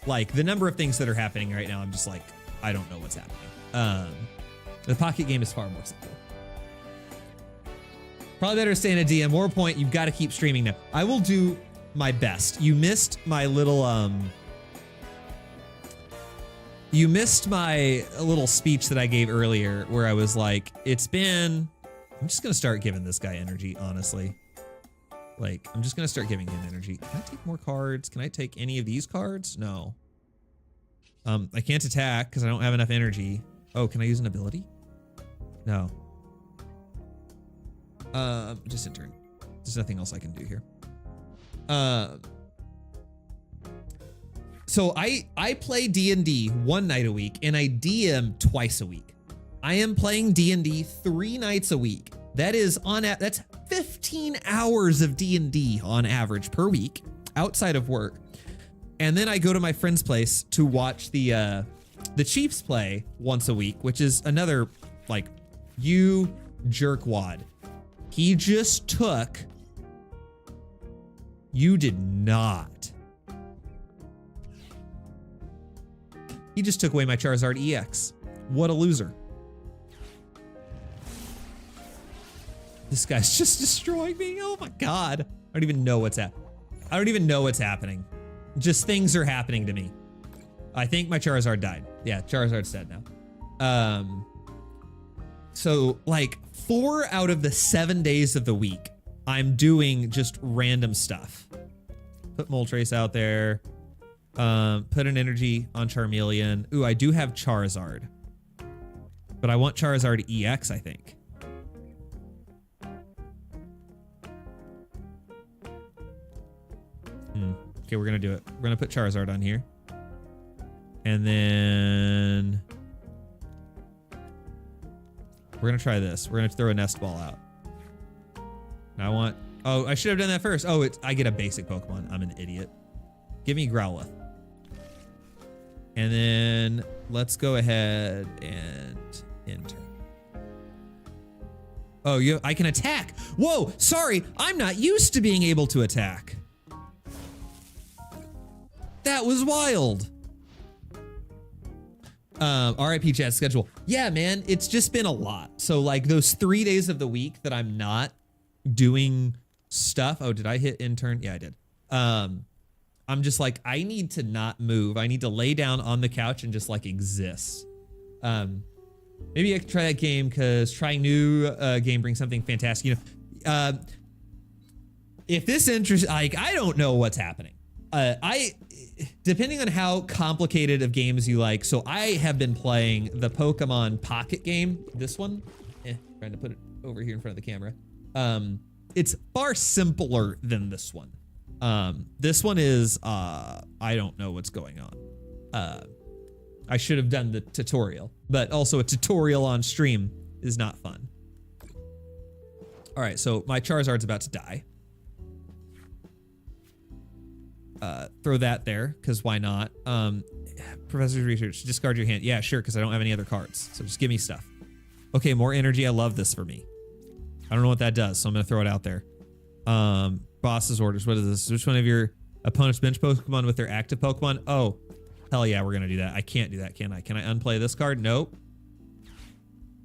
Like the number of things that are happening right now, I'm just like, I don't know what's happening. The Pocket game is far more simple. Probably better to stay in a DM. More point, you've got to keep streaming now. I will do my best. You missed my little speech that I gave earlier where I was like, I'm just gonna start giving this guy energy, honestly. Like, I'm just gonna start giving him energy. Can I take more cards? Can I take any of these cards? No. I can't attack because I don't have enough energy. Oh, can I use an ability? No. Just in turn. There's nothing else I can do here. So I play D&D 1 night a week and I DM twice a week. I am playing D&D 3 nights a week That is that's 15 hours of D&D on average per week outside of work. And then I go to my friend's place to watch the Chiefs play once a week, which is another, like, you jerkwad. He just took, you did not. He just took away my Charizard EX. What a loser. This guy's just destroying me. Oh my God. I don't even know what's happening. Just things are happening to me. I think my Charizard died. Yeah, Charizard's dead now. So like 4 out of the 7 days of the week, I'm doing just random stuff. Put Moltres out there. Put an energy on Charmeleon. Ooh, I do have Charizard. But I want Charizard EX, I think. Okay, we're gonna do it. We're gonna put Charizard on here. And then we're gonna try this. We're gonna throw a nest ball out. And I want, oh, I should have done that first. Oh, I get a basic Pokemon. I'm an idiot. Give me Growlithe. And then let's go ahead and enter. Oh, I can attack. Whoa, sorry. I'm not used to being able to attack. That was wild. RIP chat schedule. Yeah, man, it's just been a lot. So like those 3 days of the week that I'm not doing stuff. Oh, did I hit intern? Yeah, I did. I'm just like, I need to not move. I need to lay down on the couch and just like exist. Maybe I could try that game because trying new game brings something fantastic. You know, if this interests, like, I don't know what's happening. Depending on how complicated of games you like. So I have been playing the Pokemon Pocket game. This one, trying to put it over here in front of the camera. It's far simpler than this one. This one is, I don't know what's going on. I should have done the tutorial, but also a tutorial on stream is not fun. All right, so my Charizard's about to die. Throw that there, because why not? Professor's research, discard your hand. Yeah, sure, because I don't have any other cards. So just give me stuff. Okay, more energy. I love this for me. I don't know what that does, so I'm going to throw it out there. Boss's orders. What is this? Which one of your opponent's bench Pokemon with their active Pokemon? Oh, hell yeah, we're going to do that. I can't do that, can I? Can I unplay this card? Nope.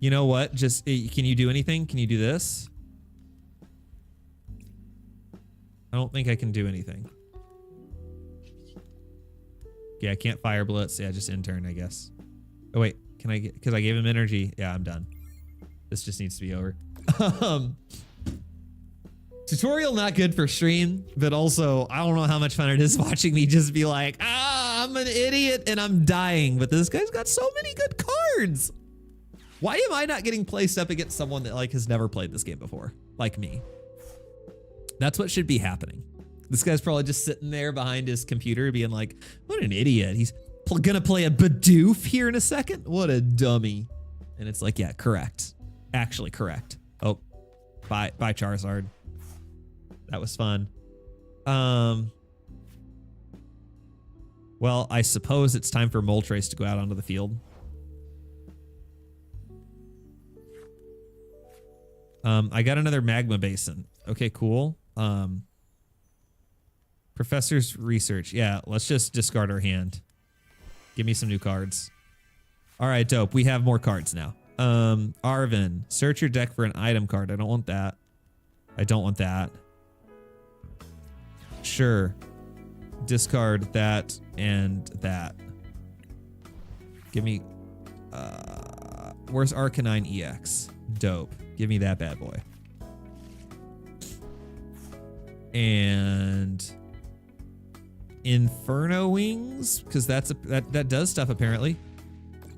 You know what? Just, can you do anything? Can you do this? I don't think I can do anything. Yeah, I can't Fire Blitz. Yeah, just intern, I guess. Oh, wait. Can I get... Because I gave him energy. Yeah, I'm done. This just needs to be over. Tutorial not good for stream, but also, I don't know how much fun it is watching me just be like, I'm an idiot and I'm dying, but this guy's got so many good cards. Why am I not getting placed up against someone that like has never played this game before? Like me. That's what should be happening. This guy's probably just sitting there behind his computer being like, what an idiot. He's gonna play a Bidoof here in a second? What a dummy. And it's like, yeah, correct. Actually correct. Oh, bye Charizard. That was fun. Well, I suppose it's time for Moltres to go out onto the field. I got another Magma Basin. Okay, cool. Professor's research. Yeah, let's just discard our hand. Give me some new cards. All right, dope. We have more cards now. Arvin, search your deck for an item card. I don't want that. I don't want that. Sure. Discard that and that. Give me... where's Arcanine EX? Dope. Give me that bad boy. And... Inferno Wings? Because that does stuff, apparently.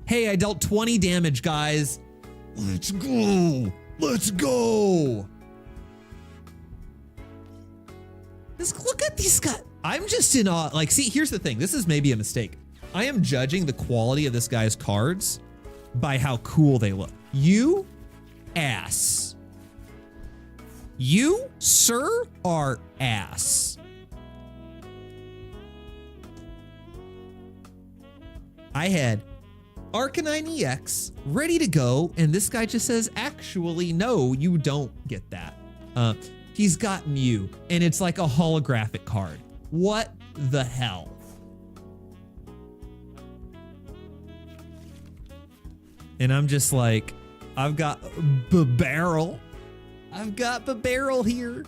Hey, I dealt 20 damage, guys. Let's go. Let's go. Look at these guys. I'm just in awe. Like, see, here's the thing. This is maybe a mistake. I am judging the quality of this guy's cards by how cool they look. You ass. You, sir, are ass. I had Arcanine EX ready to go, and this guy just says, actually, no, you don't get that. He's got Mew, and it's like a holographic card. What the hell? And I'm just like, I've got Barrel. I've got Barrel here.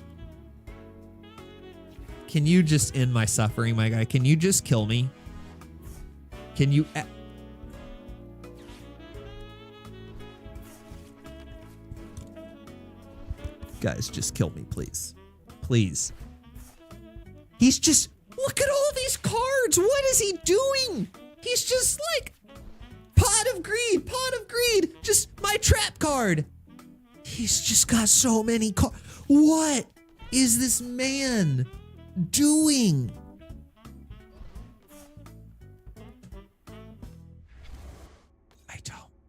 Can you just end my suffering, my guy? Can you just kill me? Can you... Guys, just kill me, please. Please. He's just... Look at all these cards. What is he doing? He's just like... Pot of Greed, Pot of Greed. Just my trap card. He's just got so many cards. What is this man doing?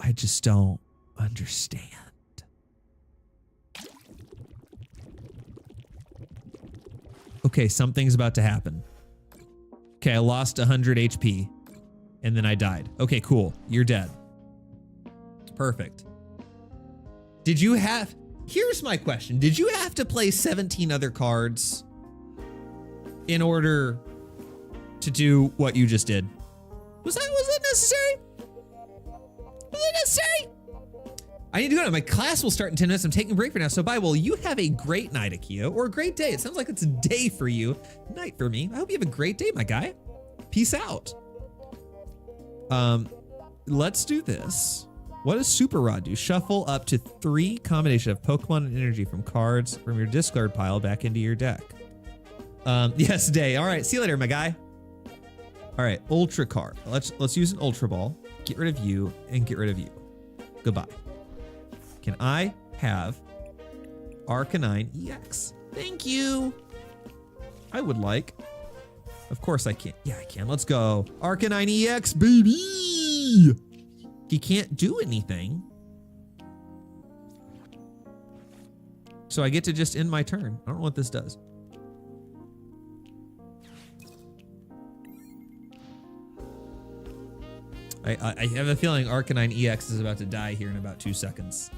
I just don't understand. Okay, something's about to happen. Okay, I lost 100 HP and then I died. Okay, cool. You're dead. Perfect. Did you have... Here's my question. Did you have to play 17 other cards in order to do what you just did? Was that necessary? Was that necessary? I need to go now. My class will start in 10 minutes. I'm taking a break for now. So bye. Well, you have a great night, Akio, or a great day. It sounds like it's a day for you. Night for me. I hope you have a great day, my guy. Peace out. Let's do this. What does Super Rod do? Shuffle up to 3 combination of Pokemon and energy from cards from your discard pile back into your deck. Yes, day. All right. See you later, my guy. All right. Ultra card. Let's use an Ultra Ball. Get rid of you and get rid of you. Goodbye. Can I have Arcanine EX? Thank you. I would like. Of course I can. Yeah, I can. Let's go. Arcanine EX, baby. He can't do anything. So I get to just end my turn. I don't know what this does. I have a feeling Arcanine EX is about to die here in about 2 seconds.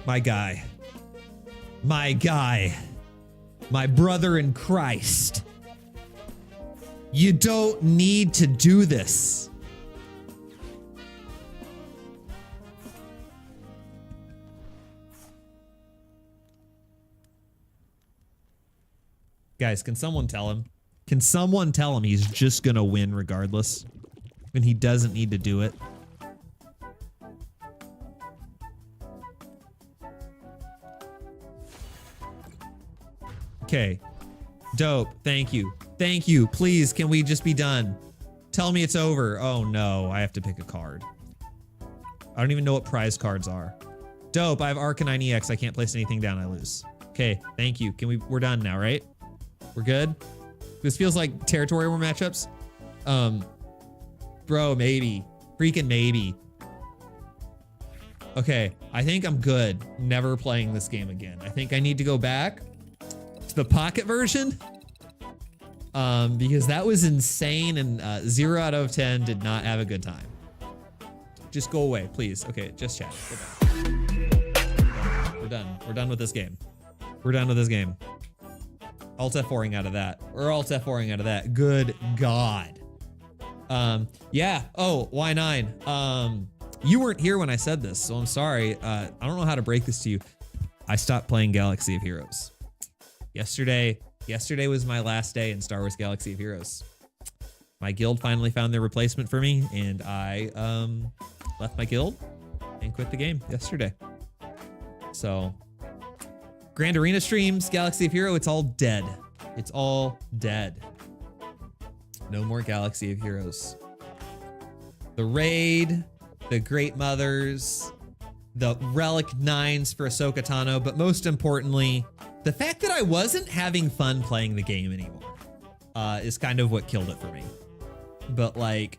My guy. My guy. My brother in Christ. You don't need to do this. Guys, can someone tell him? Can someone tell him he's just gonna win regardless? And he doesn't need to do it? Okay. Dope. Thank you. Thank you. Please, can we just be done? Tell me it's over. Oh no, I have to pick a card. I don't even know what prize cards are. Dope, I have Arcanine EX. I can't place anything down, I lose. Okay, thank you. We're done now, right? We're good? This feels like territory war matchups. Bro, maybe. Freaking maybe. Okay, I think I'm good. Never playing this game again. I think I need to go back to the pocket version. Because that was insane and 0 out of 10 did not have a good time. Just go away, please. Okay, just chat. We're done. We're done with this game. We're done with this game. Alt F4ing out of that. We're Alt F4ing out of that. Good God. Yeah. Oh, Y9. You weren't here when I said this, so I'm sorry. I don't know how to break this to you. I stopped playing Galaxy of Heroes. Yesterday was my last day in Star Wars Galaxy of Heroes. My guild finally found their replacement for me, and I left my guild and quit the game yesterday. So, Grand Arena streams, Galaxy of Hero, it's all dead. It's all dead. No more Galaxy of Heroes. The Raid, the Great Mothers, the Relic 9s for Ahsoka Tano, but most importantly, the fact that I wasn't having fun playing the game anymore is kind of what killed it for me. But like,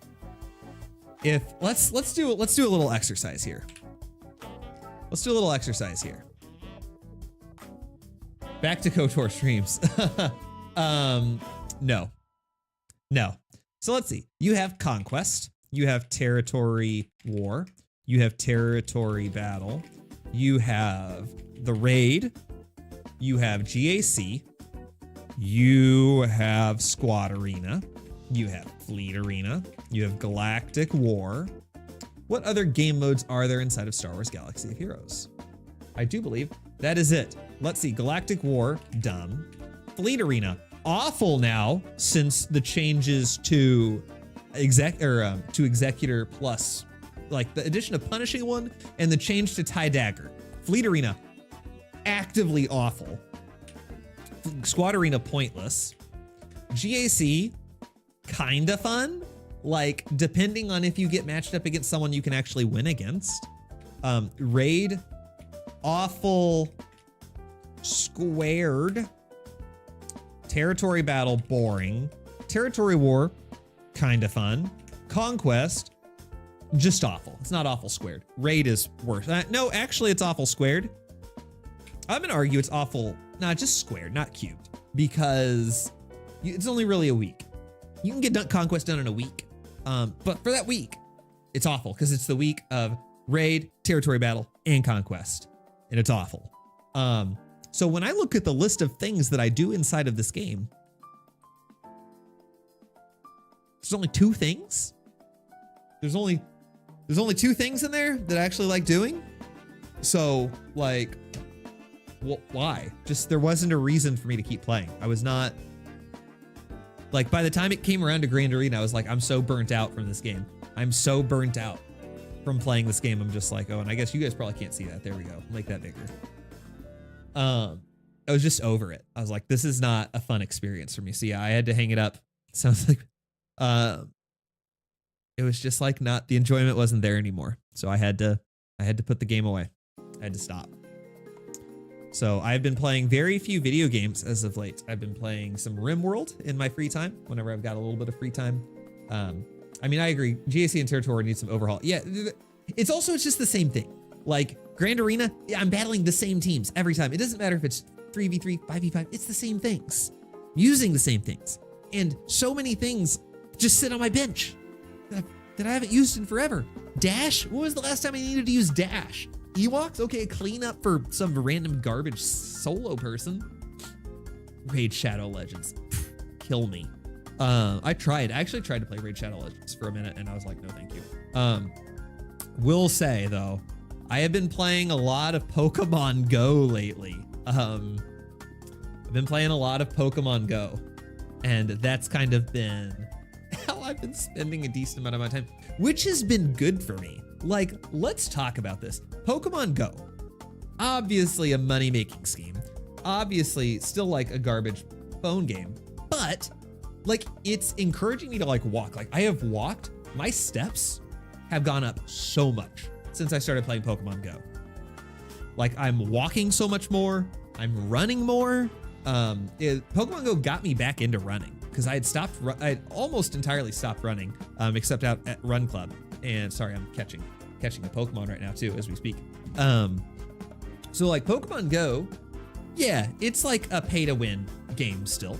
if let's do a little exercise here. Let's do a little exercise here. Back to KOTOR streams. No. So let's see. You have Conquest. You have Territory War. You have Territory Battle. You have the Raid. You have GAC. You have Squad Arena. You have Fleet Arena. You have Galactic War. What other game modes are there inside of Star Wars Galaxy of Heroes? I do believe that is it. Let's see. Galactic War, dumb. Fleet Arena, awful now since the changes to Executor Plus, like the addition of Punishing One and the change to TIE Dagger. Fleet Arena, actively awful. Squad Arena, pointless. GAC, kinda fun. Like, depending on if you get matched up against someone you can actually win against. Raid, awful. Squared. Territory Battle, boring. Territory War, kinda fun. Conquest, just awful. It's not awful squared. Raid is worse. No, actually, it's awful squared. I'm gonna argue it's awful, just squared, not cubed, because it's only really a week. You can get Conquest done in a week, but for that week, it's awful because it's the week of Raid, Territory Battle, and Conquest, and it's awful. So when I look at the list of things that I do inside of this game, there's only 2 things. There's only 2 things in there that I actually like doing. So like, why? Just there wasn't a reason for me to keep playing. I was not like, by the time it came around to Grand Arena, I was like, I'm so burnt out from this game. I'm so burnt out from playing this game. I'm just like, oh, and I guess you guys probably can't see that. There we go. Make that bigger. I was just over it. I was like, this is not a fun experience for me. So yeah, I had to hang it up. Sounds like, it was just like the enjoyment wasn't there anymore. So I had to put the game away. I had to stop. So I've been playing very few video games as of late. I've been playing some RimWorld in my free time, whenever I've got a little bit of free time. I mean, I agree. GAC and Territory need some overhaul. Yeah, it's just the same thing. Like Grand Arena, I'm battling the same teams every time. It doesn't matter if it's 3v3, 5v5, it's the same things. Using the same things. And so many things just sit on my bench that I haven't used in forever. Dash, when was the last time I needed to use Dash? Ewoks, okay, clean up for some random garbage solo person. Raid Shadow Legends, kill me. I actually tried to play Raid Shadow Legends for a minute and I was like, no, thank you. Will say though, I have been playing a lot of Pokemon Go lately. I've been playing a lot of Pokemon Go and that's kind of been how I've been spending a decent amount of my time, which has been good for me. Like, let's talk about this. Pokemon Go, obviously a money-making scheme, obviously still like a garbage phone game, but like it's encouraging me to like walk. Like I have walked, my steps have gone up so much since I started playing Pokemon Go. Like I'm walking so much more, I'm running more. Pokemon Go got me back into running because I had almost entirely stopped running, except out at Run Club. And sorry, I'm catching a Pokemon right now too as we speak. So like Pokemon Go, yeah, it's like a pay to win game still,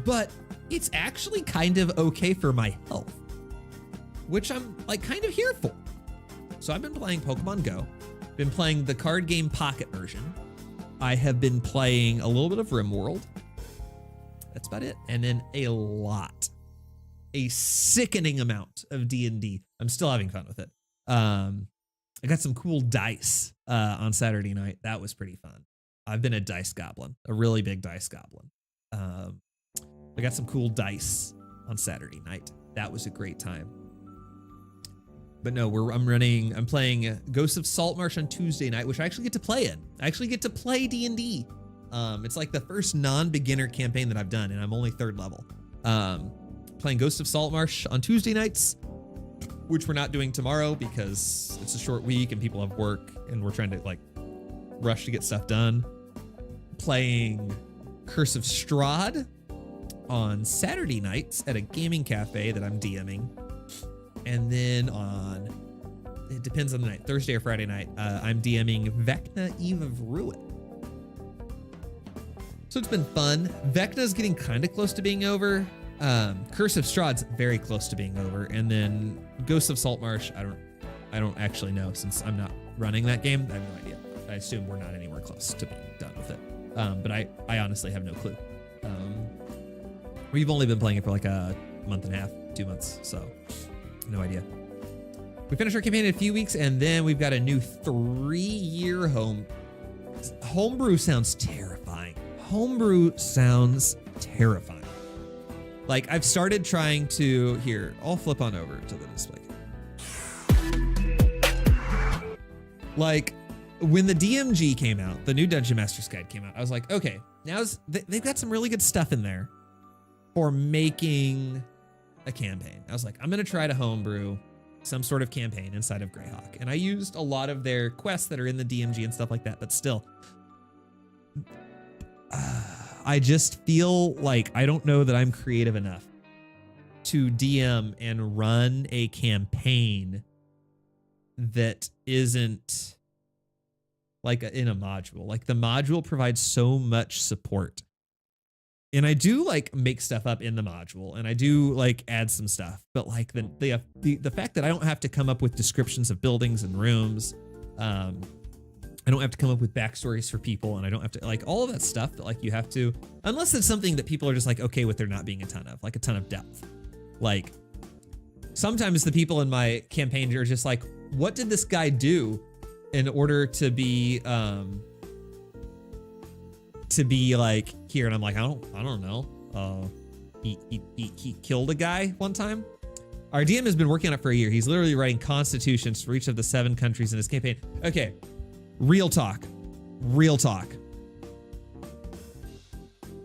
but it's actually kind of okay for my health, which I'm like kind of here for. So I've been playing Pokemon Go, been playing the card game Pocket version. I have been playing a little bit of RimWorld. That's about it. And then a sickening amount of D&D. I'm still having fun with it. I got some cool dice on Saturday night. That was pretty fun. I've been a dice goblin, a really big dice goblin. I got some cool dice on Saturday night. That was a great time. But no, I'm playing Ghosts of Saltmarsh on Tuesday night, which I actually get to play in. I actually get to play D&D. It's like the first non-beginner campaign that I've done, and I'm only 3rd level. Playing Ghosts of Saltmarsh on Tuesday nights, which we're not doing tomorrow because it's a short week and people have work and we're trying to like rush to get stuff done. Playing Curse of Strahd on Saturday nights at a gaming cafe that I'm DMing. And then it depends on the night, Thursday or Friday night, I'm DMing Vecna Eve of Ruin. So it's been fun. Vecna's getting kind of close to being over. Curse of Strahd's very close to being over. And then Ghosts of Saltmarsh, I don't actually know since I'm not running that game. I have no idea. I assume we're not anywhere close to being done with it. But I honestly have no clue. We've only been playing it for like a month and a half, 2 months, so no idea. We finished our campaign in a few weeks, and then we've got a new 3-year homebrew sounds terrifying. Homebrew sounds terrifying. Like, I've started trying to, here, I'll flip on over to the display. Like, when the DMG came out, the new Dungeon Master's Guide came out, I was like, okay, they've got some really good stuff in there for making a campaign. I was like, I'm gonna try to homebrew some sort of campaign inside of Greyhawk. And I used a lot of their quests that are in the DMG and stuff like that, but still, I just feel like I don't know that I'm creative enough to DM and run a campaign that isn't like in a module. Like, the module provides so much support. And I do like make stuff up in the module, and I do like add some stuff, but like the fact that I don't have to come up with descriptions of buildings and rooms, I don't have to come up with backstories for people, and I don't have to like all of that stuff that like you have to, unless it's something that people are just like okay with there not being a ton of depth. Like, sometimes the people in my campaign are just like, what did this guy do in order to be like here? And I'm like, I don't know. He killed a guy one time. Our DM has been working on it for a year. He's literally writing constitutions for each of the 7 countries in his campaign. Okay, real talk.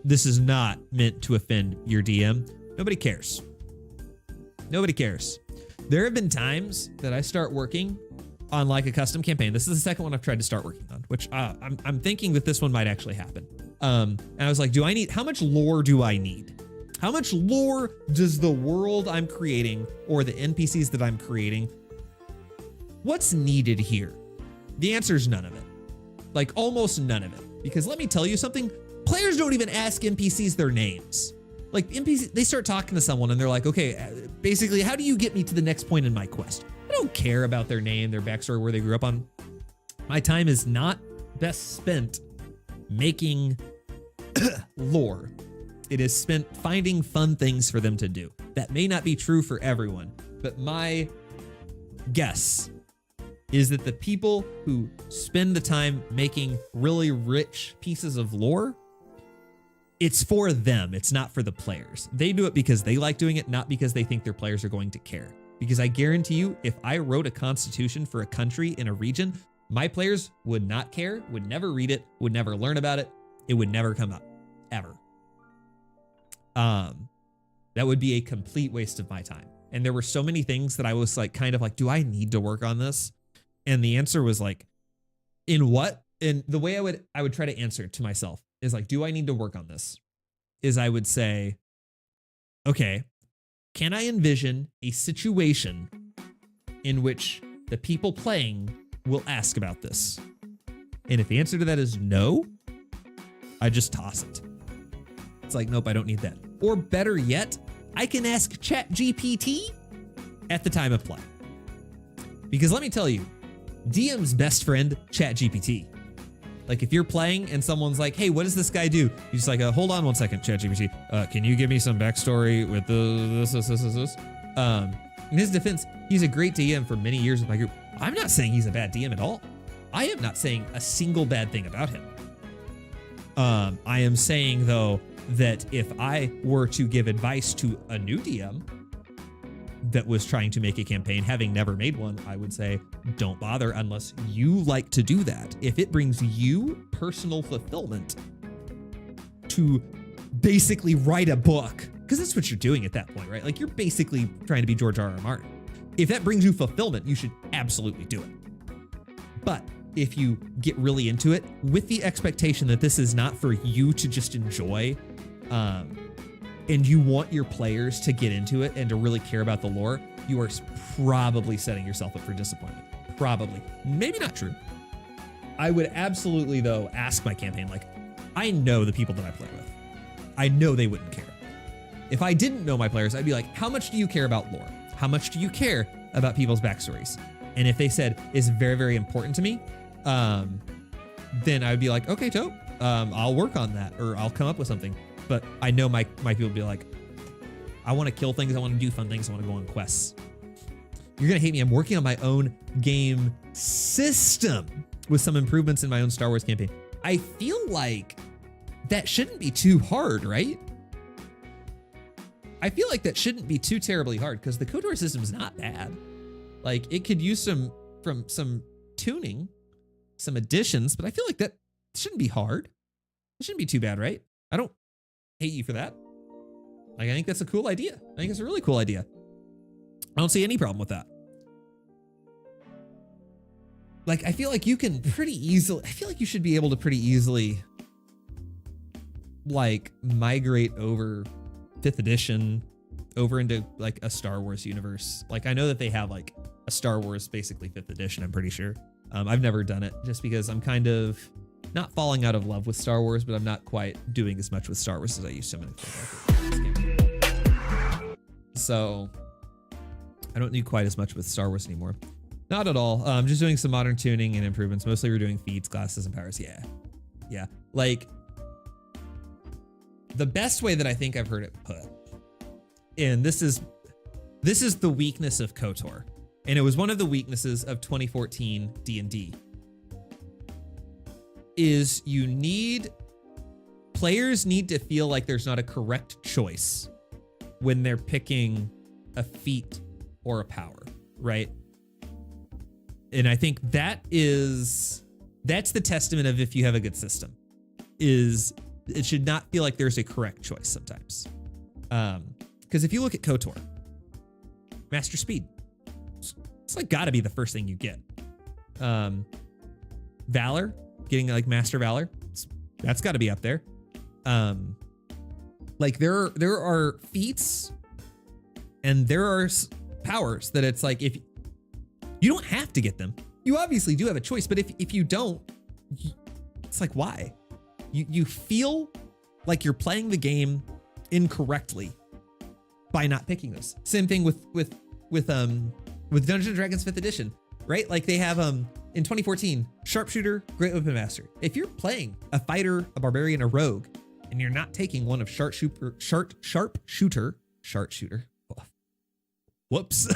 This is not meant to offend your DM. Nobody cares. There have been times that I start working on like a custom campaign. This is the second one I've tried to start working on, which I'm thinking that this one might actually happen. And I was like, how much lore do I need? How much lore does the world I'm creating or the NPCs that I'm creating, what's needed here? The answer is none of it. Like, almost none of it. Because let me tell you something, players don't even ask NPCs their names. Like, NPCs, they start talking to someone and they're like, okay, basically, how do you get me to the next point in my quest? I don't care about their name, their backstory, where they grew up on. My time is not best spent making lore. It is spent finding fun things for them to do. That may not be true for everyone, but my guess is that the people who spend the time making really rich pieces of lore, it's for them. It's not for the players. They do it because they like doing it, not because they think their players are going to care. Because I guarantee you, if I wrote a constitution for a country in a region, my players would not care, would never read it, would never learn about it. It would never come up, ever. That would be a complete waste of my time. And there were so many things that I was like, kind of like, do I need to work on this? And the answer was like, in what? And the way I would try to answer it to myself is like, do I need to work on this? Is I would say, okay, can I envision a situation in which the people playing will ask about this? And if the answer to that is no, I just toss it. It's like, nope, I don't need that. Or better yet, I can ask ChatGPT at the time of play. Because let me tell you, DM's best friend, ChatGPT. Like, if you're playing and someone's like, hey, what does this guy do? You're just like, hold on one second, ChatGPT. Can you give me some backstory with this? In his defense, he's a great DM for many years with my group. I'm not saying he's a bad DM at all. I am not saying a single bad thing about him. I am saying, though, that if I were to give advice to a new DM that was trying to make a campaign, having never made one, I would say, don't bother unless you like to do that. If it brings you personal fulfillment to basically write a book, because that's what you're doing at that point, right? Like, you're basically trying to be George R.R. Martin. If that brings you fulfillment, you should absolutely do it. But if you get really into it with the expectation that this is not for you to just enjoy, and you want your players to get into it and to really care about the lore, you are probably setting yourself up for disappointment. Probably. Maybe not true. I would absolutely, though, ask my campaign, like, I know the people that I play with. I know they wouldn't care. If I didn't know my players, I'd be like, how much do you care about lore? How much do you care about people's backstories? And if they said, it's very, very important to me, then I would be like, okay, dope. I'll work on that, or I'll come up with something. But I know my people would be like, I want to kill things. I want to do fun things. I want to go on quests. You're going to hate me. I'm working on my own game system with some improvements in my own Star Wars campaign. I feel like that shouldn't be too hard, right? I feel like that shouldn't be too terribly hard because the KOTOR system is not bad. Like, it could use some tuning, some additions, but I feel like that shouldn't be hard. It shouldn't be too bad, right? I don't hate you for that. Like, I think that's a cool idea. I think it's a really cool idea. I don't see any problem with that. Like, I feel like you can pretty easily, I feel like you should be able to pretty easily, like, migrate over 5th edition over into, like, a Star Wars universe. Like, I know that they have, like, a Star Wars, basically 5th edition, I'm pretty sure. I've never done it just because I'm kind of not falling out of love with Star Wars, but I'm not quite doing as much with Star Wars as I used to. So I don't do quite as much with Star Wars anymore. Not at all. I'm just doing some modern tuning and improvements. Mostly we're doing feeds, classes, and powers. Yeah. Like, the best way that I think I've heard it put, and this is the weakness of KOTOR, and it was one of the weaknesses of 2014 D&D, is players need to feel like there's not a correct choice when they're picking a feat or a power, right? And I think that's the testament of if you have a good system, is it should not feel like there's a correct choice sometimes. Because if you look at KOTOR, Master Speed, it's like gotta be the first thing you get. Valor, getting like Master Valor, that's gotta be up there. Like there are feats and there are powers that it's like, if you don't have to get them, you obviously do have a choice, but if you don't, it's like, why? You feel like you're playing the game incorrectly by not picking this. Same thing with Dungeons and Dragons 5th edition, right? Like they have in 2014, Sharpshooter, Great Weapon Master. If you're playing a fighter, a barbarian, a rogue, and you're not taking one of Sharpshooter, whoops,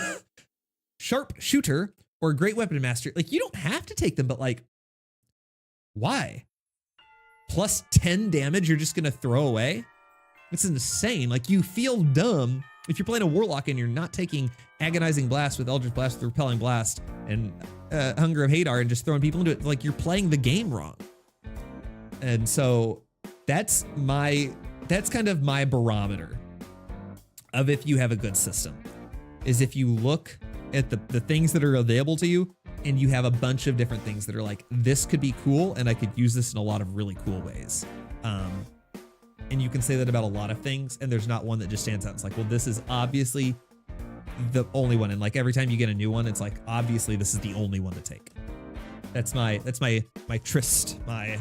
Sharpshooter or Great Weapon Master, like you don't have to take them, but like, why? Plus 10 damage you're just gonna throw away? It's insane. Like, you feel dumb if you're playing a Warlock and you're not taking Agonizing Blast with Eldritch Blast with Repelling Blast and Hunger of Hadar and just throwing people into it. Like, you're playing the game wrong. And so that's kind of my barometer of if you have a good system, is if you look at the things that are available to you and you have a bunch of different things that are like, this could be cool and I could use this in a lot of really cool ways. And you can say that about a lot of things, and there's not one that just stands out. It's like, well, this is obviously the only one. And like every time you get a new one, it's like, obviously this is the only one to take. That's my tryst, my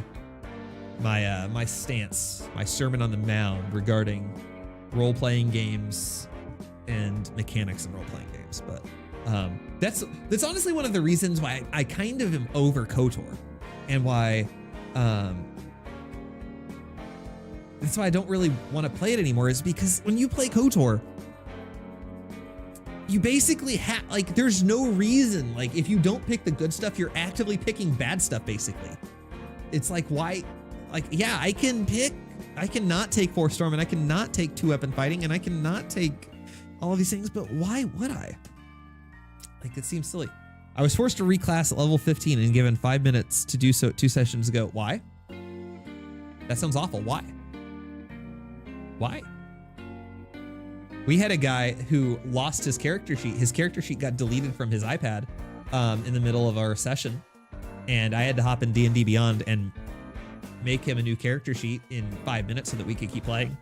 stance, my Sermon on the Mount regarding role-playing games and mechanics in role-playing games. But that's honestly one of the reasons why I kind of am over KOTOR, and why that's why I don't really want to play it anymore, is because when you play KOTOR, you basically have, like, there's no reason, like, if you don't pick the good stuff, you're actively picking bad stuff, basically. It's like, why? Like, yeah, I cannot take Force Storm, and I cannot take 2-weapon fighting, and I cannot take all of these things, but why would I? Like, it seems silly. I was forced to reclass at level 15 and given 5 minutes to do so 2 sessions ago. Why? That sounds awful. Why? Why? We had a guy who lost his character sheet. His character sheet got deleted from his iPad in the middle of our session. And I had to hop in D&D Beyond and make him a new character sheet in 5 minutes so that we could keep playing.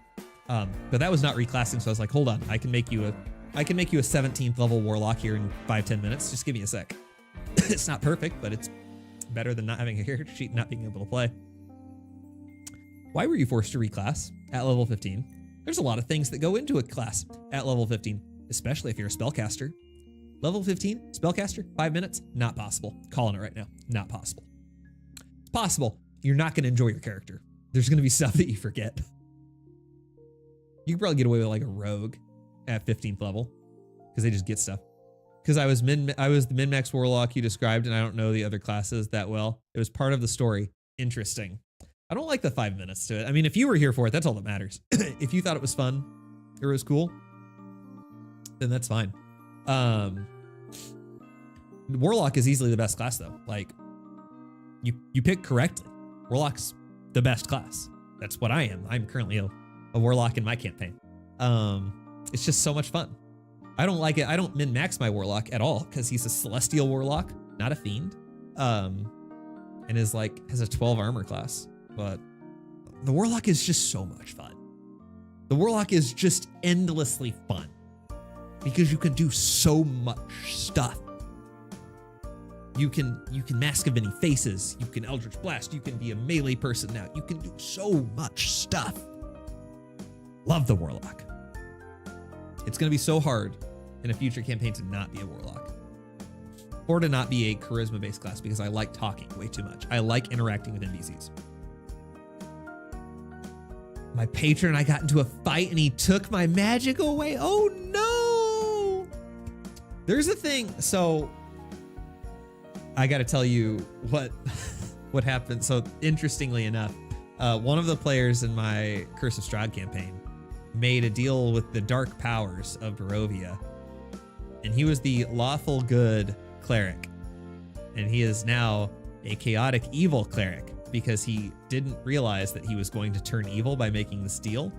But that was not reclassing. So I was like, hold on, I can make you a I can make you a 17th level warlock here in 5-10 minutes. Just give me a sec. It's not perfect, but it's better than not having a character sheet and not being able to play. Why were you forced to reclass at level 15? There's a lot of things that go into a class at level 15, especially if you're a spellcaster. Level 15, spellcaster, 5 minutes, not possible. Calling it right now, not possible. It's possible. You're not going to enjoy your character. There's going to be stuff that you forget. You could probably get away with like a rogue at 15th level because they just get stuff. Because I was the min-max warlock you described, and I don't know the other classes that well. It was part of the story. Interesting. I don't like the 5 minutes to it. I mean, if you were here for it, that's all that matters. If you thought it was fun or it was cool, then that's fine. Warlock is easily the best class though. Like, you pick correctly. Warlock's the best class. That's what I am. I'm currently a warlock in my campaign. It's just so much fun. I don't like it. I don't min-max my warlock at all because he's a celestial warlock, not a fiend. And has a 12 armor class. But the warlock is just so much fun. The warlock is just endlessly fun because you can do so much stuff. You can Mask of Many Faces. You can Eldritch Blast. You can be a melee person now. You can do so much stuff. Love the warlock. It's going to be so hard in a future campaign to not be a warlock. Or to not be a charisma-based class because I like talking way too much. I like interacting with NPCs. My patron and I got into a fight and he took my magic away. Oh no! There's a thing. So I got to tell you what happened. So interestingly enough, one of the players in my Curse of Strahd campaign made a deal with the dark powers of Barovia, and he was the lawful good cleric, and he is now a chaotic evil cleric because he didn't realize that he was going to turn evil by making this deal.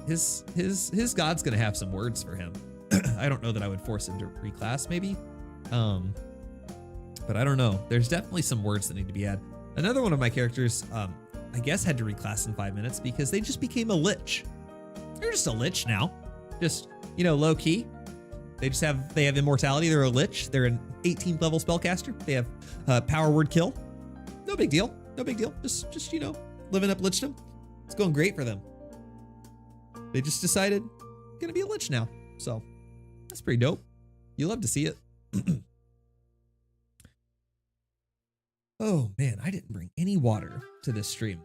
His god's gonna have some words for him. I don't know that I would force him to reclass, maybe, but I don't know. There's definitely some words that need to be added. Another one of my characters, I guess, had to reclass in 5 minutes because they just became a lich. They're just a lich now. Just, low key. They have immortality. They're a lich. They're an 18th level spellcaster. They have power word kill. No big deal. No big deal. Just living up lichdom. It's going great for them. They just decided gonna be a lich now. So that's pretty dope. You love to see it. Oh man, I didn't bring any water to this stream.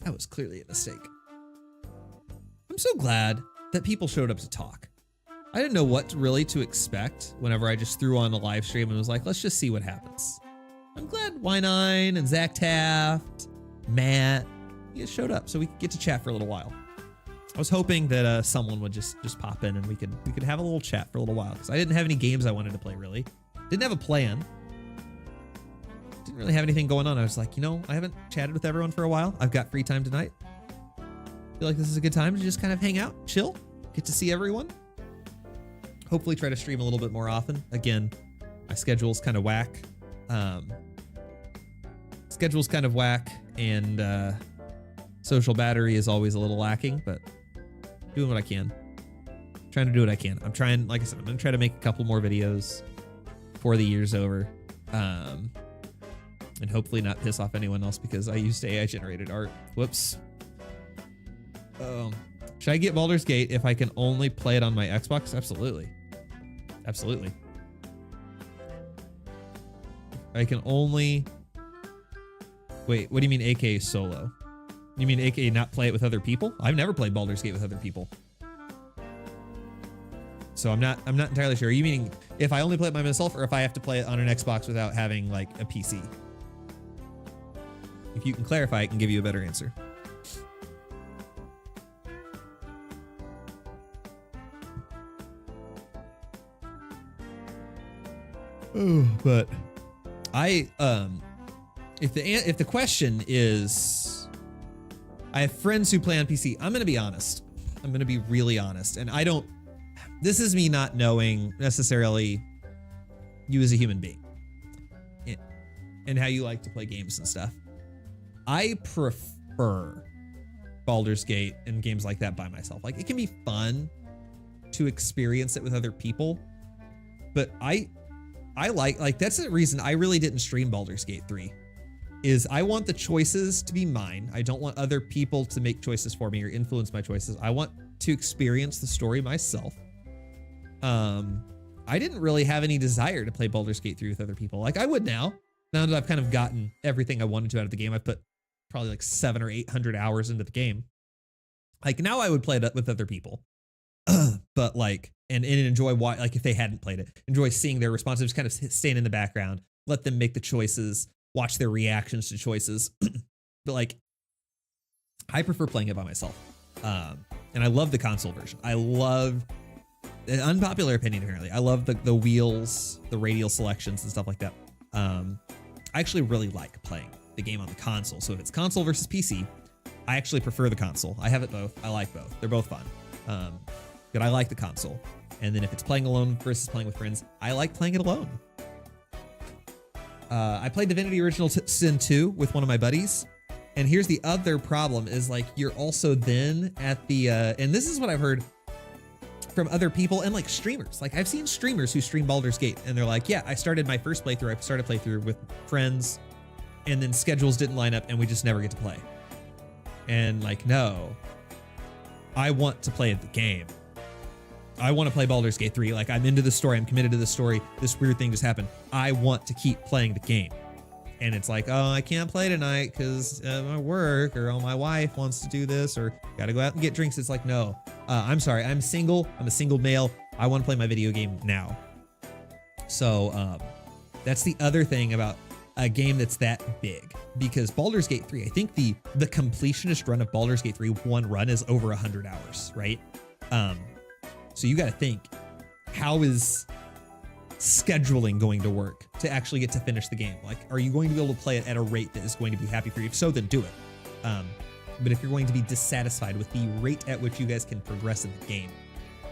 That was clearly a mistake. I'm so glad that people showed up to talk. I didn't know what really to expect whenever I just threw on a live stream and was like, let's just see what happens. I'm glad Y9 and Zach Taft, Matt, you guys showed up so we could get to chat for a little while. I was hoping that someone would just pop in and we could have a little chat for a little while because I didn't have any games I wanted to play really. Didn't have a plan. Didn't really have anything going on. I was like, I haven't chatted with everyone for a while. I've got free time tonight. Feel like this is a good time to just kind of hang out, chill, get to see everyone. Hopefully try to stream a little bit more often. Again, my schedule's kind of whack. And social battery is always a little lacking, but doing what I can. Trying to do what I can. I'm trying, like I said, I'm gonna try to make a couple more videos before the year's over. And hopefully not piss off anyone else because I used AI generated art. Whoops. Should I get Baldur's Gate if I can only play it on my Xbox? Absolutely. Absolutely. I can only... Wait, what do you mean AK solo? You mean AK not play it with other people? I've never played Baldur's Gate with other people. So I'm not entirely sure. Are you meaning if I only play it by myself or if I have to play it on an Xbox without having like a PC? If you can clarify, I can give you a better answer. Oh, but if the question is, I have friends who play on PC. I'm gonna be honest. I'm gonna be really honest, and this is me not knowing necessarily you as a human being and how you like to play games and stuff. I prefer Baldur's Gate and games like that by myself. Like, it can be fun, to experience it with other people. But I like that's the reason I really didn't stream Baldur's Gate 3. Is I want the choices to be mine. I don't want other people to make choices for me or influence my choices. I want to experience the story myself. I didn't really have any desire to play Baldur's Gate 3 with other people. Like I would now that I've kind of gotten everything I wanted to out of the game. I put probably like 700 or 800 hours into the game. Like now I would play it with other people. But like, and enjoy why, like if they hadn't played it, enjoy seeing their responses, kind of staying in the background, let them make the choices, watch their reactions to choices. But like, I prefer playing it by myself. And I love the console version. I love, an unpopular opinion apparently, I love the wheels, the radial selections and stuff like that. I actually really like playing the game on the console. So if it's console versus PC, I actually prefer the console. I have it both. I like both. They're both fun. But I like the console. And then if it's playing alone versus playing with friends, I like playing it alone. I played Divinity Original Sin 2 with one of my buddies. And here's the other problem is like, you're also then at the, and this is what I've heard from other people and like streamers. Like I've seen streamers who stream Baldur's Gate and they're like, yeah, I started my first playthrough. I started playthrough with friends and then schedules didn't line up and we just never get to play. And like, no, I want to play the game. I want to play Baldur's Gate 3. Like I'm into the story. I'm committed to the story. This weird thing just happened. I want to keep playing the game. And it's like, oh, I can't play tonight because my work or oh, my wife wants to do this or got to go out and get drinks. It's like, no, I'm sorry. I'm single. I'm a single male. I want to play my video game now. So that's the other thing about a game that's that big, because Baldur's Gate 3, I think the completionist run of Baldur's Gate 3 one run is over 100 hours, right? So you got to think, how is scheduling going to work to actually get to finish the game? Like, are you going to be able to play it at a rate that is going to be happy for you? If so, then do it. But if you're going to be dissatisfied with the rate at which you guys can progress in the game,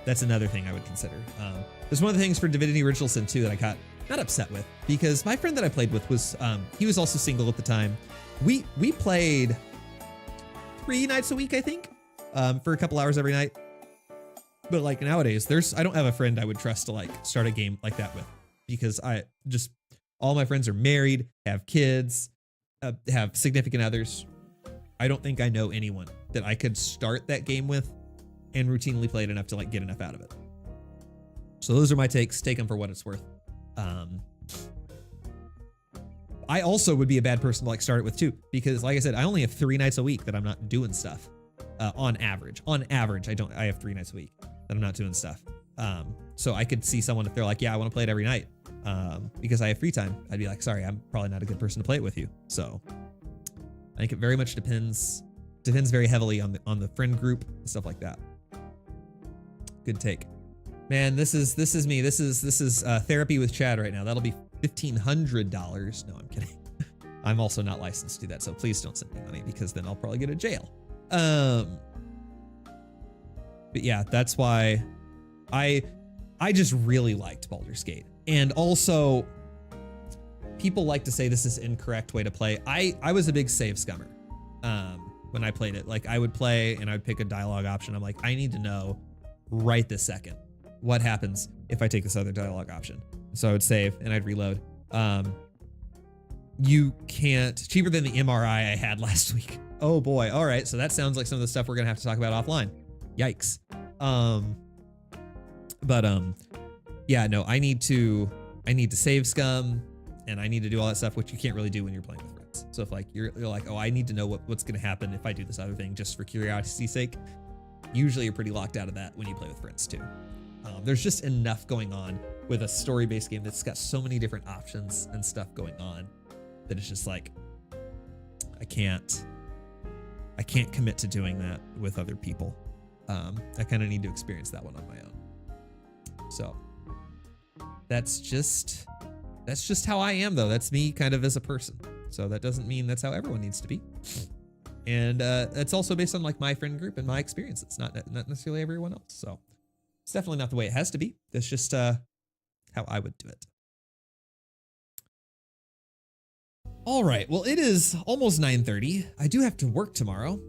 that's another thing I would consider. There's one of the things for Divinity Original Sin 2 that I got not upset with, because my friend that I played with was, he was also single at the time. We played 3 nights a week, I think, for a couple hours every night. But like nowadays, I don't have a friend I would trust to like start a game like that with, because all my friends are married, have kids, have significant others. I don't think I know anyone that I could start that game with and routinely play it enough to like get enough out of it. So those are my takes. Take them for what it's worth. I also would be a bad person to like start it with too, because like I said, I only have 3 nights a week that I'm not doing stuff. On average, I have 3 nights a week that I'm not doing stuff. So I could see someone if they're like, yeah, I want to play it every night, because I have free time. I'd be like, sorry, I'm probably not a good person to play it with you. So I think it very much depends very heavily on the friend group and stuff like that. Good take, man. This is me. This is therapy with Chad right now. That'll be $1,500. No, I'm kidding. I'm also not licensed to do that, so please don't send me money, because then I'll probably go to jail. But yeah, that's why I just really liked Baldur's Gate. And also, people like to say this is incorrect way to play. I was a big save scummer when I played it. Like I would play and I would pick a dialogue option. I'm like, I need to know right this second what happens if I take this other dialogue option. So I would save and I'd reload. You can't, cheaper than the MRI I had last week. Oh boy. All right. So that sounds like some of the stuff we're going to have to talk about offline. Yikes. Yeah, no, I need to save scum and I need to do all that stuff, which you can't really do when you're playing with friends. So if like, you're like, oh, I need to know what's going to happen if I do this other thing just for curiosity's sake. Usually you're pretty locked out of that when you play with friends too. There's just enough going on with a story-based game that's got so many different options and stuff going on that it's just like, I can't commit to doing that with other people. I kind of need to experience that one on my own. So that's just how I am though. That's me kind of as a person. So that doesn't mean that's how everyone needs to be. And it's also based on like my friend group and my experience. It's not necessarily everyone else. So it's definitely not the way it has to be. That's just how I would do it. All right. Well, it is almost 9:30. I do have to work tomorrow.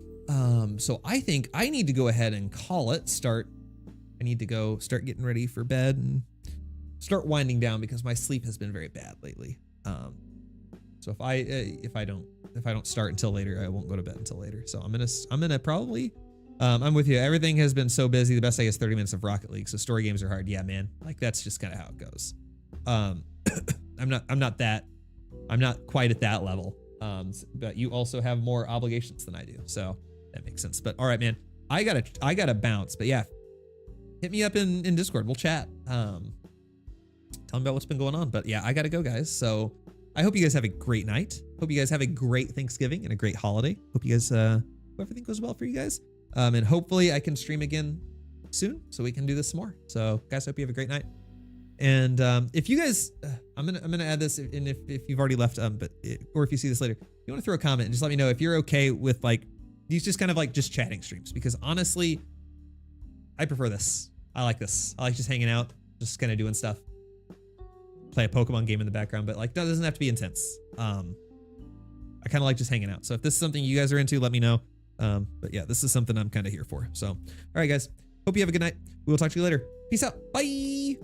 So I think I need to go ahead and call it, start I need to go start getting ready for bed and start winding down because my sleep has been very bad lately. So if I don't start until later, I won't go to bed until later. So I'm gonna probably, I'm with you. Everything has been so busy. The best I guess 30 minutes of Rocket League. So story games are hard. Yeah, man. Like that's just kind of how it goes. I'm not quite at that level. But you also have more obligations than I do. So that makes sense. But all right, man, I gotta bounce, but yeah, hit me up in Discord. We'll chat. Tell me about what's been going on, but yeah, I gotta go, guys. So I hope you guys have a great night. Hope you guys have a great Thanksgiving and a great holiday. Hope you guys, hope everything goes well for you guys. And hopefully I can stream again soon so we can do this some more. So guys, hope you have a great night. And if you guys, I'm gonna add this, and if you've already left, or if you see this later, you want to throw a comment and just let me know if you're okay with like these just kind of like just chatting streams, because honestly, I prefer this. I like this. I like just hanging out, just kind of doing stuff. Play a Pokemon game in the background, but like that doesn't have to be intense. I kind of like just hanging out. So if this is something you guys are into, let me know. But yeah, this is something I'm kind of here for. So, all right, guys. Hope you have a good night. We will talk to you later. Peace out. Bye.